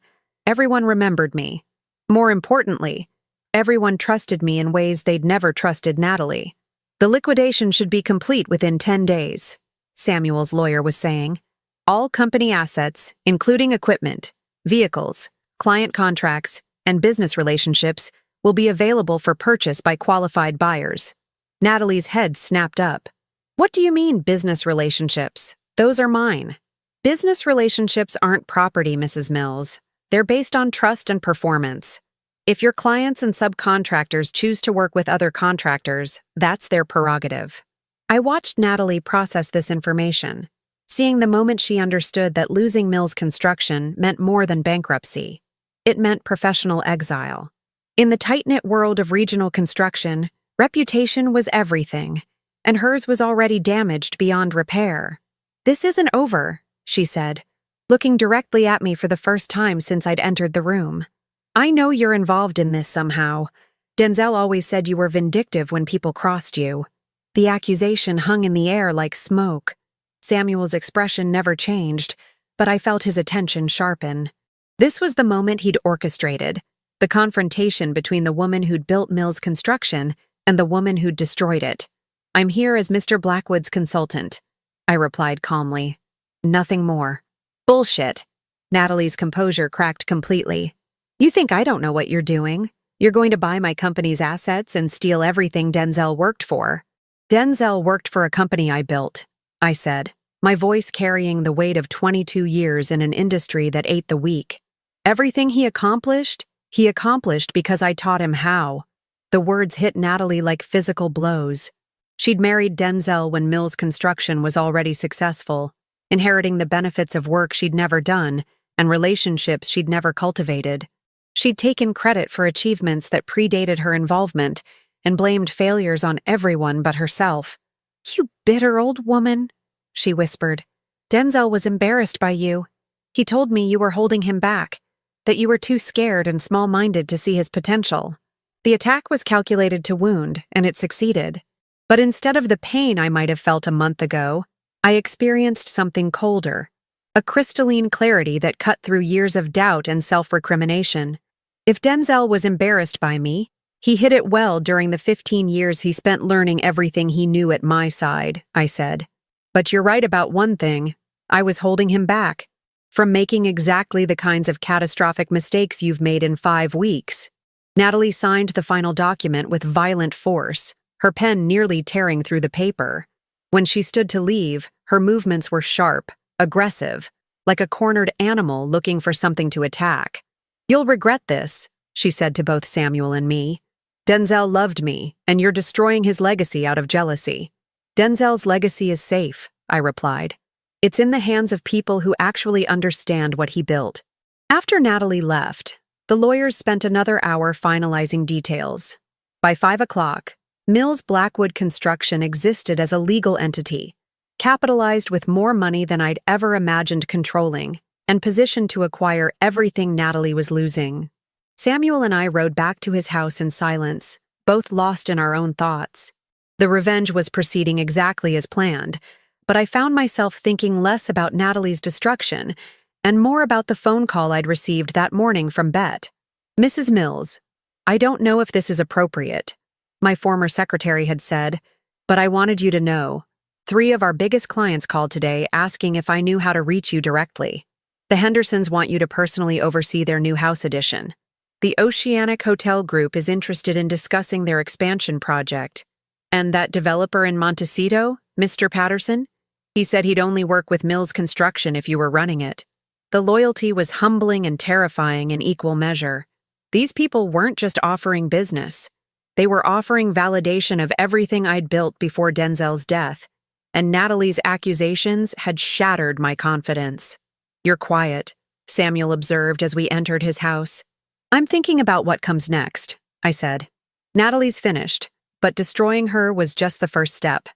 S1: Everyone remembered me. More importantly, everyone trusted me in ways they'd never trusted Natalie. "The liquidation should be complete within 10 days, Samuel's lawyer was saying. "All company assets, including equipment, vehicles, client contracts, and business relationships, will be available for purchase by qualified buyers." Natalie's head snapped up. "What do you mean, business relationships? Those are mine." "Business relationships aren't property, Mrs. Mills. They're based on trust and performance. If your clients and subcontractors choose to work with other contractors, that's their prerogative." I watched Natalie process this information, seeing the moment she understood that losing Mills Construction meant more than bankruptcy. It meant professional exile. In the tight-knit world of regional construction, reputation was everything, and hers was already damaged beyond repair. "This isn't over," she said, looking directly at me for the first time since I'd entered the room. "I know you're involved in this somehow. Denzel always said you were vindictive when people crossed you." The accusation hung in the air like smoke. Samuel's expression never changed, but I felt his attention sharpen. This was the moment he'd orchestrated, the confrontation between the woman who'd built Mills Construction and the woman who'd destroyed it. "I'm here as Mr. Blackwood's consultant," I replied calmly. "Nothing more." "Bullshit." Natalie's composure cracked completely. "You think I don't know what you're doing? You're going to buy my company's assets and steal everything Denzel worked for." "Denzel worked for a company I built," I said, my voice carrying the weight of 22 years in an industry that ate the weak. "Everything he accomplished because I taught him how." The words hit Natalie like physical blows. She'd married Denzel when Mills Construction was already successful, inheriting the benefits of work she'd never done and relationships she'd never cultivated. She'd taken credit for achievements that predated her involvement and blamed failures on everyone but herself. "You bitter old woman," she whispered. "Denzel was embarrassed by you. He told me you were holding him back, that you were too scared and small-minded to see his potential." The attack was calculated to wound, and it succeeded. But instead of the pain I might have felt a month ago, I experienced something colder, a crystalline clarity that cut through years of doubt and self-recrimination. If Denzel was embarrassed by me, he hid it well during the 15 years he spent learning everything he knew at my side, I said. But you're right about one thing. I was holding him back from making exactly the kinds of catastrophic mistakes you've made in 5 weeks. Natalie signed the final document with violent force, her pen nearly tearing through the paper. When she stood to leave, her movements were sharp, aggressive, like a cornered animal looking for something to attack. "You'll regret this," she said to both Samuel and me. "Denzel loved me, and you're destroying his legacy out of jealousy." "Denzel's legacy is safe," I replied. "It's in the hands of people who actually understand what he built." After Natalie left, the lawyers spent another hour finalizing details. By 5 o'clock, Mills Blackwood Construction existed as a legal entity, capitalized with more money than I'd ever imagined controlling, and positioned to acquire everything Natalie was losing. Samuel and I rode back to his house in silence, both lost in our own thoughts. The revenge was proceeding exactly as planned, but I found myself thinking less about Natalie's destruction and more about the phone call I'd received that morning from Bet. "Mrs. Mills, I don't know if this is appropriate," my former secretary had said, "but I wanted you to know. 3 of our biggest clients called today asking if I knew how to reach you directly. The Hendersons want you to personally oversee their new house addition. The Oceanic Hotel Group is interested in discussing their expansion project. And that developer in Montecito, Mr. Patterson? He said he'd only work with Mills Construction if you were running it." The loyalty was humbling and terrifying in equal measure. These people weren't just offering business. They were offering validation of everything I'd built before Denzel's death, and Natalie's accusations had shattered my confidence. "You're quiet," Samuel observed as we entered his house. "I'm thinking about what comes next," I said. "Natalie's finished, but destroying her was just the first step.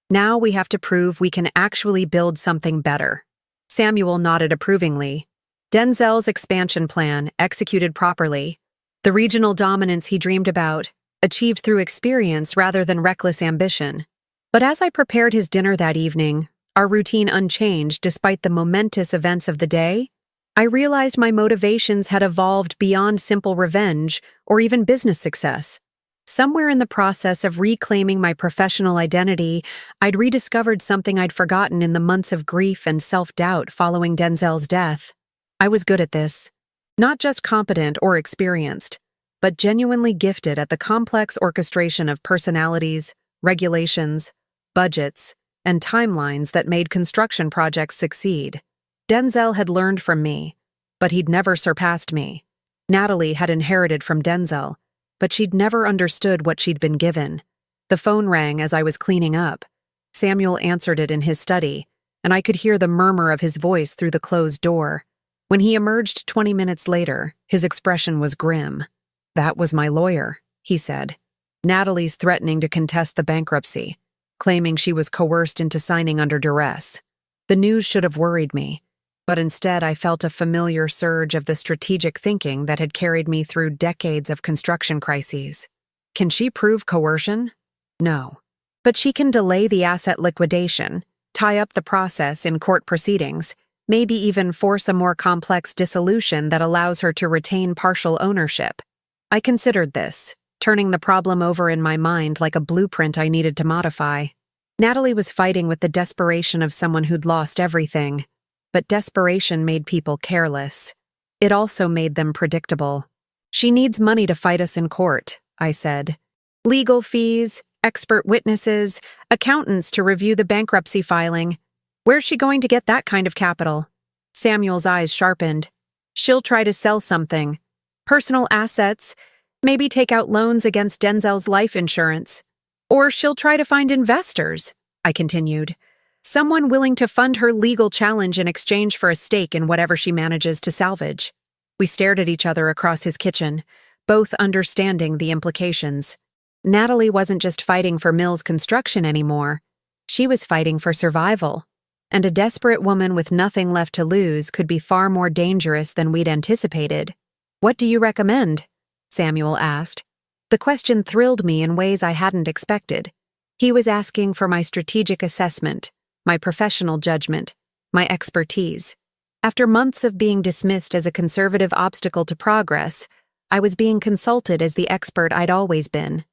S1: Now we have to prove we can actually build something better." Samuel nodded approvingly. Denzel's expansion plan, executed properly, the regional dominance he dreamed about, achieved through experience rather than reckless ambition. But as I prepared his dinner that evening, our routine unchanged despite the momentous events of the day, I realized my motivations had evolved beyond simple revenge or even business success. Somewhere in the process of reclaiming my professional identity, I'd rediscovered something I'd forgotten in the months of grief and self-doubt following Denzel's death. I was good at this. Not just competent or experienced, but genuinely gifted at the complex orchestration of personalities, regulations, budgets, and timelines that made construction projects succeed. Denzel had learned from me, but he'd never surpassed me. Natalie had inherited from Denzel, but she'd never understood what she'd been given. The phone rang as I was cleaning up. Samuel answered it in his study, and I could hear the murmur of his voice through the closed door. When he emerged 20 minutes later, his expression was grim. "That was my lawyer," he said. "Natalie's threatening to contest the bankruptcy, claiming she was coerced into signing under duress." The news should have worried me, but instead I felt a familiar surge of the strategic thinking that had carried me through decades of construction crises. Can she prove coercion? No. But she can delay the asset liquidation, tie up the process in court proceedings, maybe even force a more complex dissolution that allows her to retain partial ownership. I considered this, turning the problem over in my mind like a blueprint I needed to modify. Natalie was fighting with the desperation of someone who'd lost everything. But desperation made people careless. It also made them predictable. "She needs money to fight us in court," I said. "Legal fees, expert witnesses, accountants to review the bankruptcy filing. Where's she going to get that kind of capital?" Samuel's eyes sharpened. "She'll try to sell something. Personal assets, maybe take out loans against Denzel's life insurance. Or she'll try to find investors," I continued. "Someone willing to fund her legal challenge in exchange for a stake in whatever she manages to salvage." We stared at each other across his kitchen, both understanding the implications. Natalie wasn't just fighting for Mills Construction anymore. She was fighting for survival. And a desperate woman with nothing left to lose could be far more dangerous than we'd anticipated. "What do you recommend?" Samuel asked. The question thrilled me in ways I hadn't expected. He was asking for my strategic assessment, my professional judgment, my expertise. After months of being dismissed as a conservative obstacle to progress, I was being consulted as the expert I'd always been.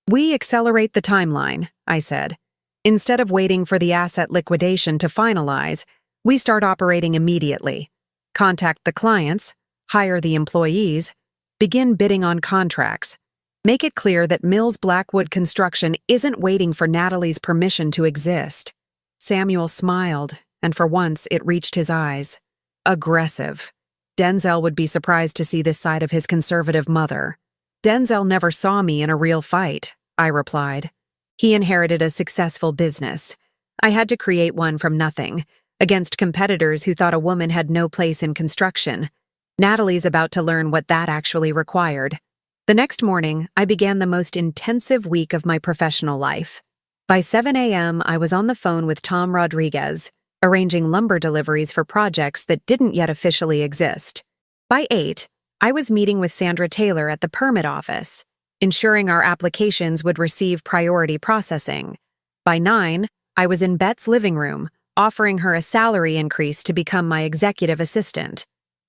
S1: "We accelerate the timeline," I said. "Instead of waiting for the asset liquidation to finalize, we start operating immediately. Contact the clients, hire the employees, begin bidding on contracts. Make it clear that Mills Blackwood Construction isn't waiting for Natalie's permission to exist." Samuel smiled, and for once it reached his eyes. Aggressive. Denzel would be surprised to see this side of his conservative mother. "Denzel never saw me in a real fight," I replied. He inherited a successful business. I had to create one from nothing, against competitors who thought a woman had no place in construction. Natalie's about to learn what that actually required. The next morning, I began the most intensive week of my professional life. By 7 a.m., I was on the phone with Tom Rodriguez, arranging lumber deliveries for projects that didn't yet officially exist. By 8, I was meeting with Sandra Taylor at the permit office, ensuring our applications would receive priority processing. By 9, I was in Bet's living room, offering her a salary increase to become my executive assistant.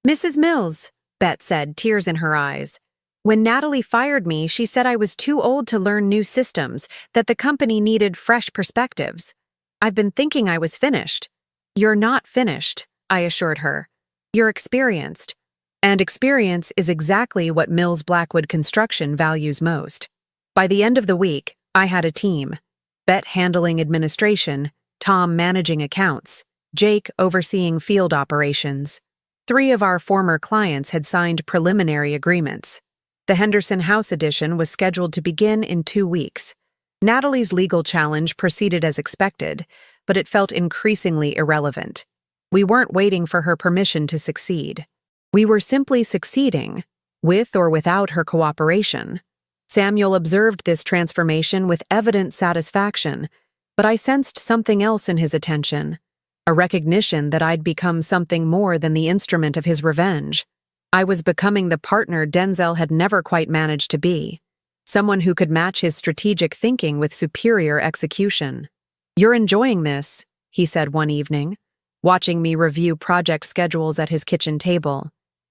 S1: "Mrs. Mills," Bet said, tears in her eyes. "When Natalie fired me, she said I was too old to learn new systems, that the company needed fresh perspectives. I've been thinking I was finished." "You're not finished," I assured her. "You're experienced. And experience is exactly what Mills Blackwood Construction values most." By the end of the week, I had a team. Bet handling administration, Tom managing accounts, Jake overseeing field operations. 3 of our former clients had signed preliminary agreements. The Henderson House edition was scheduled to begin in 2 weeks. Natalie's legal challenge proceeded as expected, but it felt increasingly irrelevant. We weren't waiting for her permission to succeed. We were simply succeeding, with or without her cooperation. Samuel observed this transformation with evident satisfaction, but I sensed something else in his attention, a recognition that I'd become something more than the instrument of his revenge. I was becoming the partner Denzel had never quite managed to be, someone who could match his strategic thinking with superior execution. "You're enjoying this," he said one evening, watching me review project schedules at his kitchen table.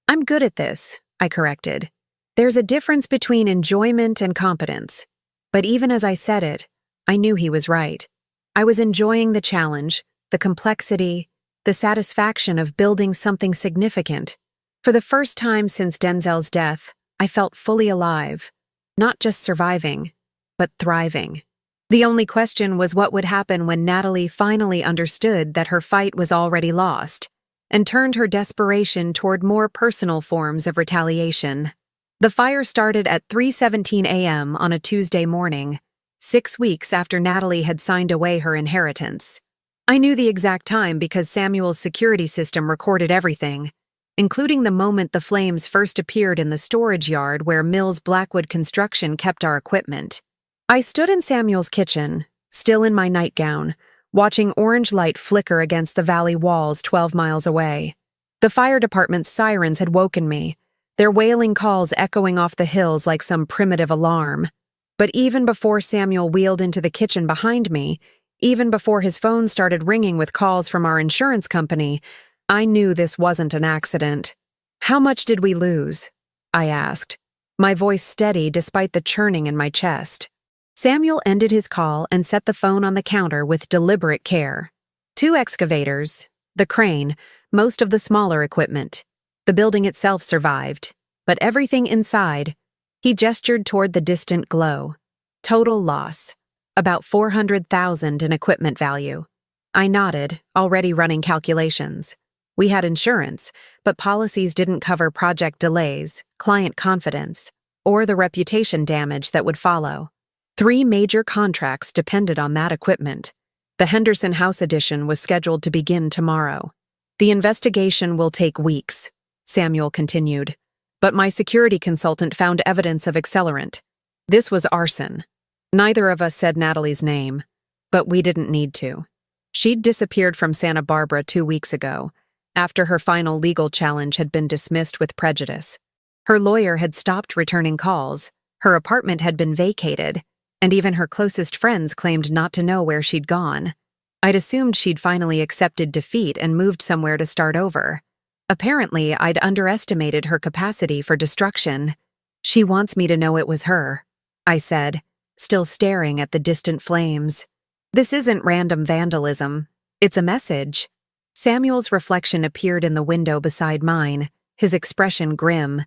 S1: "I'm good at this," I corrected. "There's a difference between enjoyment and competence." But even as I said it, I knew he was right. I was enjoying the challenge, the complexity, the satisfaction of building something significant. For the first time since Denzel's death, I felt fully alive, not just surviving, but thriving. The only question was what would happen when Natalie finally understood that her fight was already lost, and turned her desperation toward more personal forms of retaliation. The fire started at 3:17 a.m. on a Tuesday morning, 6 weeks after Natalie had signed away her inheritance. I knew the exact time because Samuel's security system recorded everything, including the moment the flames first appeared in the storage yard where Mills Blackwood Construction kept our equipment. I stood in Samuel's kitchen, still in my nightgown, watching orange light flicker against the valley walls 12 miles away. The fire department's sirens had woken me, their wailing calls echoing off the hills like some primitive alarm. But even before Samuel wheeled into the kitchen behind me, even before his phone started ringing with calls from our insurance company, I knew this wasn't an accident. "How much did we lose?" I asked, my voice steady despite the churning in my chest. Samuel ended his call and set the phone on the counter with deliberate care. 2 excavators, the crane, most of the smaller equipment. The building itself survived, but everything inside. He gestured toward the distant glow. Total loss, about $400,000 in equipment value. I nodded, already running calculations. We had insurance, but policies didn't cover project delays, client confidence, or the reputation damage that would follow. 3 major contracts depended on that equipment. The Henderson House edition was scheduled to begin tomorrow. The investigation will take weeks. Samuel continued. But my security consultant found evidence of accelerant. This was arson. Neither of us said Natalie's name, but we didn't need to. She'd disappeared from Santa Barbara 2 weeks ago, after her final legal challenge had been dismissed with prejudice. Her lawyer had stopped returning calls, her apartment had been vacated, and even her closest friends claimed not to know where she'd gone. I'd assumed she'd finally accepted defeat and moved somewhere to start over. Apparently, I'd underestimated her capacity for destruction. She wants me to know it was her, I said, still staring at the distant flames. This isn't random vandalism. It's a message. Samuel's reflection appeared in the window beside mine, his expression grim.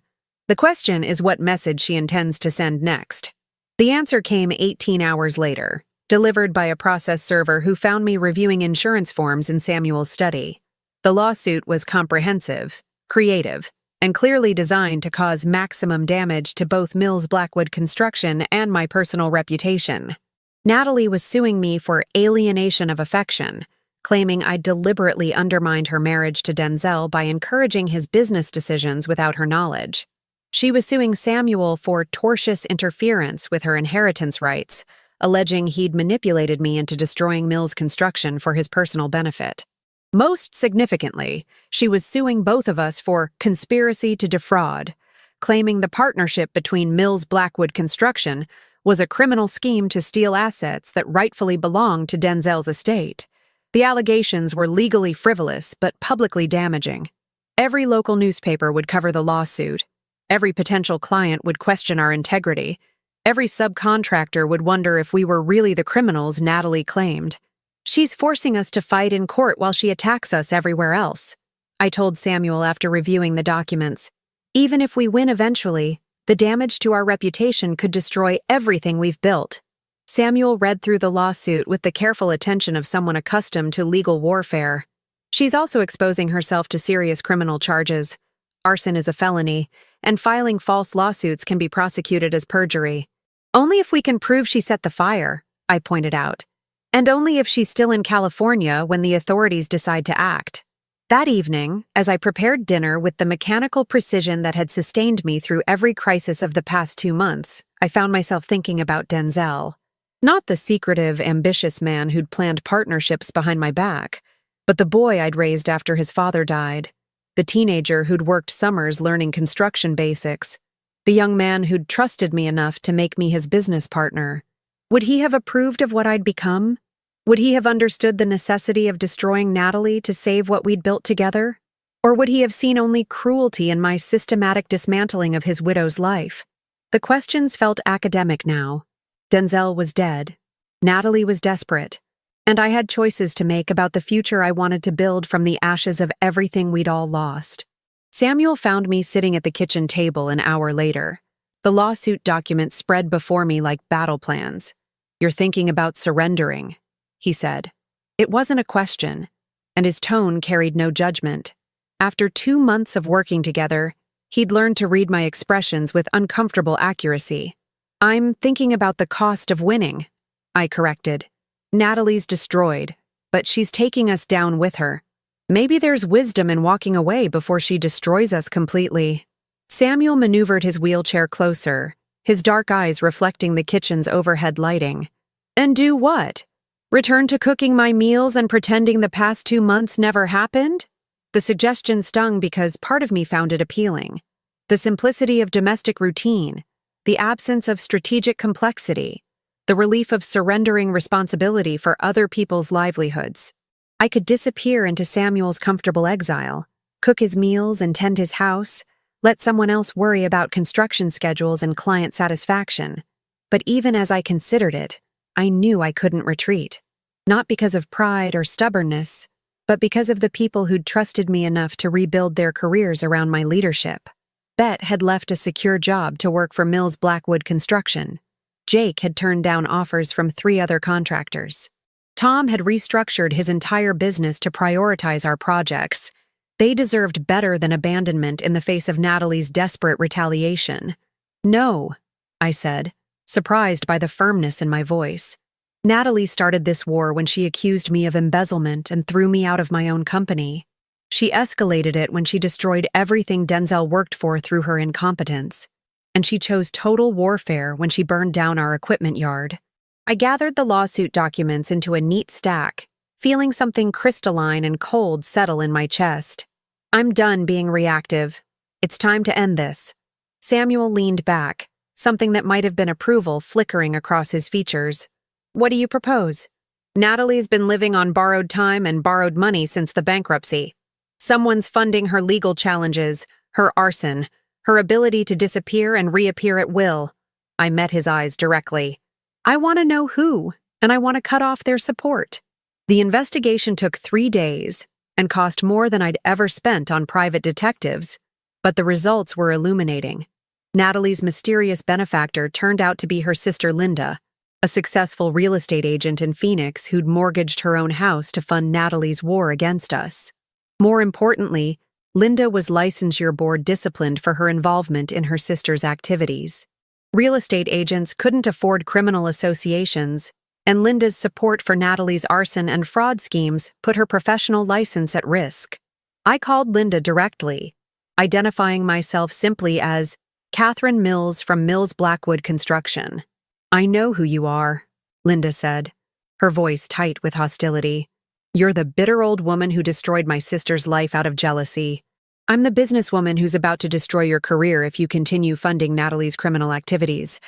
S1: The question is what message she intends to send next. The answer came 18 hours later, delivered by a process server who found me reviewing insurance forms in Samuel's study. The lawsuit was comprehensive, creative, and clearly designed to cause maximum damage to both Mills Blackwood Construction and my personal reputation. Natalie was suing me for alienation of affection, claiming I'd deliberately undermined her marriage to Denzel by encouraging his business decisions without her knowledge. She was suing Samuel for tortious interference with her inheritance rights, alleging he'd manipulated me into destroying Mills Construction for his personal benefit. Most significantly, she was suing both of us for conspiracy to defraud, claiming the partnership between Mills Blackwood Construction was a criminal scheme to steal assets that rightfully belonged to Denzel's estate. The allegations were legally frivolous but publicly damaging. Every local newspaper would cover the lawsuit. Every potential client would question our integrity. Every subcontractor would wonder if we were really the criminals Natalie claimed. She's forcing us to fight in court while she attacks us everywhere else, I told Samuel after reviewing the documents. Even if we win eventually, the damage to our reputation could destroy everything we've built. Samuel read through the lawsuit with the careful attention of someone accustomed to legal warfare. She's also exposing herself to serious criminal charges. Arson is a felony, and filing false lawsuits can be prosecuted as perjury. Only if we can prove she set the fire, I pointed out. And only if she's still in California when the authorities decide to act. That evening, as I prepared dinner with the mechanical precision that had sustained me through every crisis of the past 2 months, I found myself thinking about Denzel. Not the secretive, ambitious man who'd planned partnerships behind my back, but the boy I'd raised after his father died. The teenager who'd worked summers learning construction basics. The young man who'd trusted me enough to make me his business partner. Would he have approved of what I'd become? Would he have understood the necessity of destroying Natalie to save what we'd built together? Or would he have seen only cruelty in my systematic dismantling of his widow's life? The questions felt academic now. Denzel was dead. Natalie was desperate. And I had choices to make about the future I wanted to build from the ashes of everything we'd all lost. Samuel found me sitting at the kitchen table an hour later. The lawsuit documents spread before me like battle plans. "You're thinking about surrendering," he said. It wasn't a question, and his tone carried no judgment. After 2 months of working together, he'd learned to read my expressions with uncomfortable accuracy. "I'm thinking about the cost of winning," I corrected. "Natalie's destroyed, but she's taking us down with her. Maybe there's wisdom in walking away before she destroys us completely." Samuel maneuvered his wheelchair closer, his dark eyes reflecting the kitchen's overhead lighting. "And do what? Return to cooking my meals and pretending the past 2 months never happened?" The suggestion stung because part of me found it appealing. The simplicity of domestic routine, the absence of strategic complexity, the relief of surrendering responsibility for other people's livelihoods. I could disappear into Samuel's comfortable exile, cook his meals and tend his house, let someone else worry about construction schedules and client satisfaction. But even as I considered it, I knew I couldn't retreat. Not because of pride or stubbornness, but because of the people who'd trusted me enough to rebuild their careers around my leadership. Bet had left a secure job to work for Mills Blackwood Construction. Jake had turned down offers from 3 other contractors. Tom had restructured his entire business to prioritize our projects. They deserved better than abandonment in the face of Natalie's desperate retaliation. "No," I said, surprised by the firmness in my voice. "Natalie started this war when she accused me of embezzlement and threw me out of my own company. She escalated it when she destroyed everything Denzel worked for through her incompetence. And she chose total warfare when she burned down our equipment yard. I gathered the lawsuit documents into a neat stack, feeling something crystalline and cold settle in my chest. I'm done being reactive. It's time to end this. Samuel leaned back, something that might have been approval flickering across his features. What do you propose? Natalie's been living on borrowed time and borrowed money since the bankruptcy. Someone's funding her legal challenges, her arson, her ability to disappear and reappear at will. I met his eyes directly. I want to know who, and I want to cut off their support. The investigation took 3 days and cost more than I'd ever spent on private detectives, but the results were illuminating. Natalie's mysterious benefactor turned out to be her sister Linda, a successful real estate agent in Phoenix who'd mortgaged her own house to fund Natalie's war against us. More importantly, Linda was licensure board disciplined for her involvement in her sister's activities. Real estate agents couldn't afford criminal associations, and Linda's support for Natalie's arson and fraud schemes put her professional license at risk. I called Linda directly, identifying myself simply as Catherine Mills from Mills Blackwood Construction. I know who you are, Linda said, her voice tight with hostility. You're the bitter old woman who destroyed my sister's life out of jealousy. I'm the businesswoman who's about to destroy your career if you continue funding Natalie's criminal activities,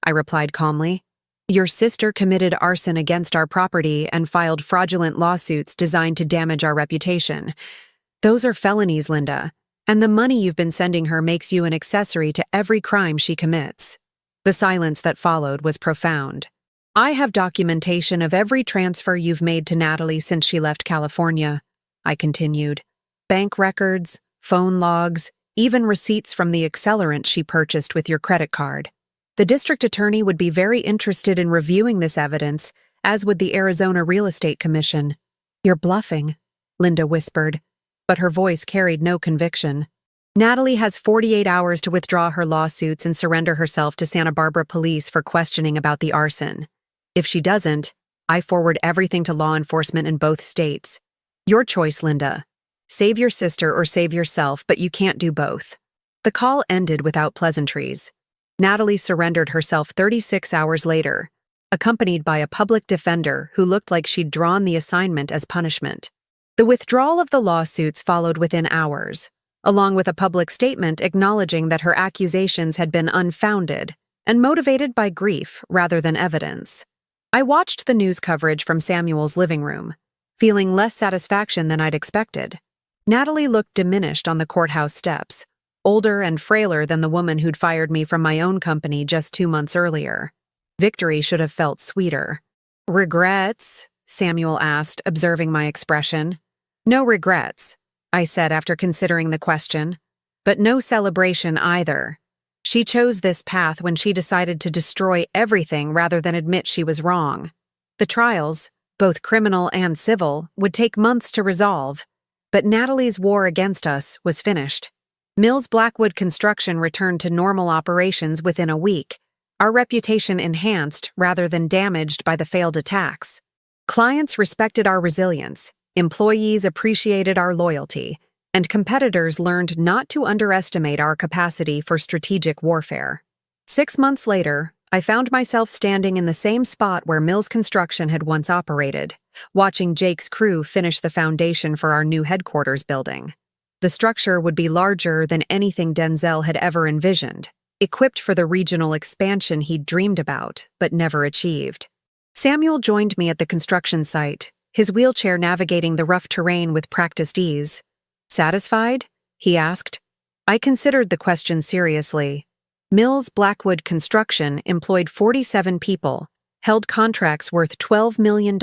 S1: I replied calmly. Your sister committed arson against our property and filed fraudulent lawsuits designed to damage our reputation. Those are felonies, Linda, and the money you've been sending her makes you an accessory to every crime she commits. The silence that followed was profound. I have documentation of every transfer you've made to Natalie since she left California, I continued. Bank records, phone logs, even receipts from the accelerant she purchased with your credit card. The district attorney would be very interested in reviewing this evidence, as would the Arizona Real Estate Commission. You're bluffing, Linda whispered, but her voice carried no conviction. Natalie has 48 hours to withdraw her lawsuits and surrender herself to Santa Barbara police for questioning about the arson. If she doesn't, I forward everything to law enforcement in both states. Your choice, Linda. Save your sister or save yourself, but you can't do both. The call ended without pleasantries. Natalie surrendered herself 36 hours later, accompanied by a public defender who looked like she'd drawn the assignment as punishment. The withdrawal of the lawsuits followed within hours, along with a public statement acknowledging that her accusations had been unfounded and motivated by grief rather than evidence. I watched the news coverage from Samuel's living room, feeling less satisfaction than I'd expected. Natalie looked diminished on the courthouse steps, older and frailer than the woman who'd fired me from my own company just 2 months earlier. Victory should have felt sweeter. Regrets? Samuel asked, observing my expression. No regrets, I said after considering the question. But no celebration either. She chose this path when she decided to destroy everything rather than admit she was wrong. The trials, both criminal and civil, would take months to resolve, but Natalie's war against us was finished. Mills Blackwood Construction returned to normal operations within a week, our reputation enhanced rather than damaged by the failed attacks. Clients respected our resilience, employees appreciated our loyalty, and competitors learned not to underestimate our capacity for strategic warfare. 6 months later, I found myself standing in the same spot where Mills Construction had once operated, watching Jake's crew finish the foundation for our new headquarters building. The structure would be larger than anything Denzel had ever envisioned, equipped for the regional expansion he'd dreamed about but never achieved. Samuel joined me at the construction site, his wheelchair navigating the rough terrain with practiced ease. Satisfied? He asked. I considered the question seriously. Mills Blackwood Construction employed 47 people, held contracts worth $12 million,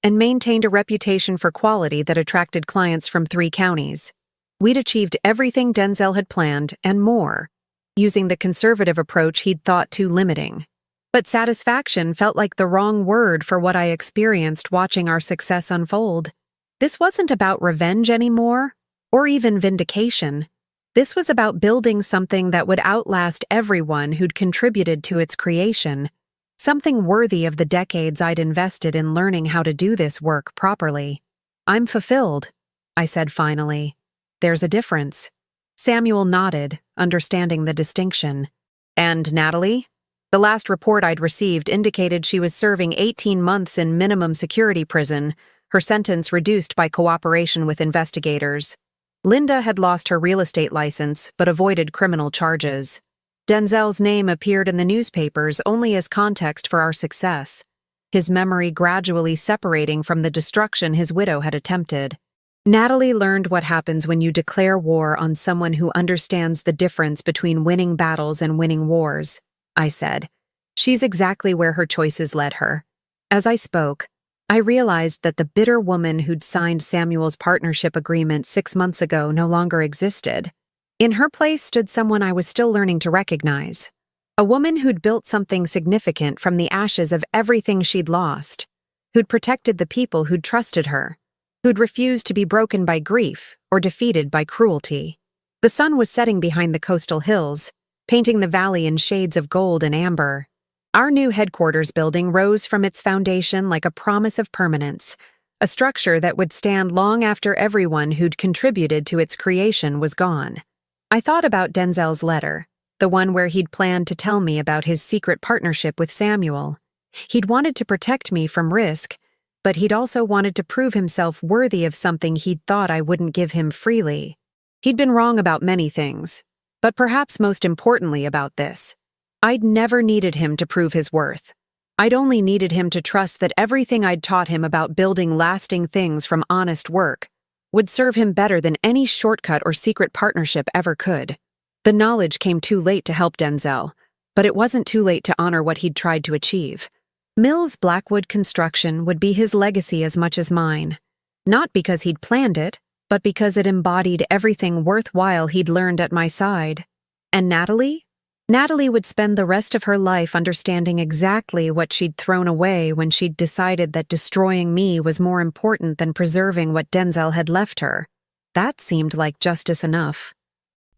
S1: and maintained a reputation for quality that attracted clients from 3 counties. We'd achieved everything Denzel had planned and more, using the conservative approach he'd thought too limiting. But satisfaction felt like the wrong word for what I experienced watching our success unfold. This wasn't about revenge anymore, or even vindication. This was about building something that would outlast everyone who'd contributed to its creation, something worthy of the decades I'd invested in learning how to do this work properly. I'm fulfilled, I said finally. There's a difference. Samuel nodded, understanding the distinction. And Natalie? The last report I'd received indicated she was serving 18 months in minimum security prison, her sentence reduced by cooperation with investigators. Linda had lost her real estate license but avoided criminal charges. Denzel's name appeared in the newspapers only as context for our success, his memory gradually separating from the destruction his widow had attempted. Natalie learned what happens when you declare war on someone who understands the difference between winning battles and winning wars, I said. She's exactly where her choices led her. As I spoke, I realized that the bitter woman who'd signed Samuel's partnership agreement 6 months ago no longer existed. In her place stood someone I was still learning to recognize. A woman who'd built something significant from the ashes of everything she'd lost, who'd protected the people who'd trusted her, who'd refused to be broken by grief or defeated by cruelty. The sun was setting behind the coastal hills, painting the valley in shades of gold and amber. Our new headquarters building rose from its foundation like a promise of permanence, a structure that would stand long after everyone who'd contributed to its creation was gone. I thought about Denzel's letter, the one where he'd planned to tell me about his secret partnership with Samuel. He'd wanted to protect me from risk, but he'd also wanted to prove himself worthy of something he'd thought I wouldn't give him freely. He'd been wrong about many things, but perhaps most importantly about this. I'd never needed him to prove his worth. I'd only needed him to trust that everything I'd taught him about building lasting things from honest work would serve him better than any shortcut or secret partnership ever could. The knowledge came too late to help Denzel, but it wasn't too late to honor what he'd tried to achieve. Mills Blackwood Construction would be his legacy as much as mine, not because he'd planned it, but because it embodied everything worthwhile he'd learned at my side. And Natalie? Natalie would spend the rest of her life understanding exactly what she'd thrown away when she'd decided that destroying me was more important than preserving what Denzel had left her. That seemed like justice enough.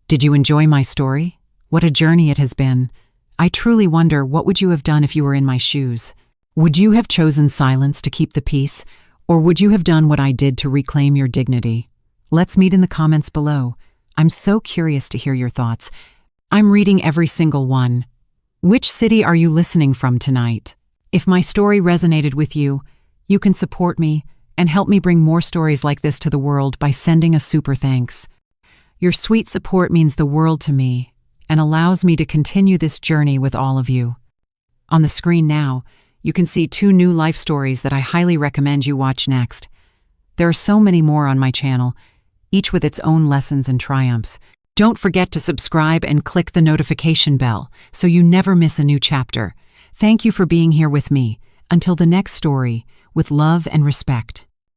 S2: Did you enjoy my story? What a journey it has been. I truly wonder, what would you have done if you were in my shoes? Would you have chosen silence to keep the peace, or would you have done what I did to reclaim your dignity? Let's meet in the comments below. I'm so curious to hear your thoughts. I'm reading every single one. Which city are you listening from tonight? If my story resonated with you, you can support me and help me bring more stories like this to the world by sending a super thanks. Your sweet support means the world to me and allows me to continue this journey with all of you. On the screen now, you can see 2 new life stories that I highly recommend you watch next. There are so many more on my channel, each with its own lessons and triumphs. Don't forget to subscribe and click the notification bell so you never miss a new chapter. Thank you for being here with me. Until the next story, with love and respect.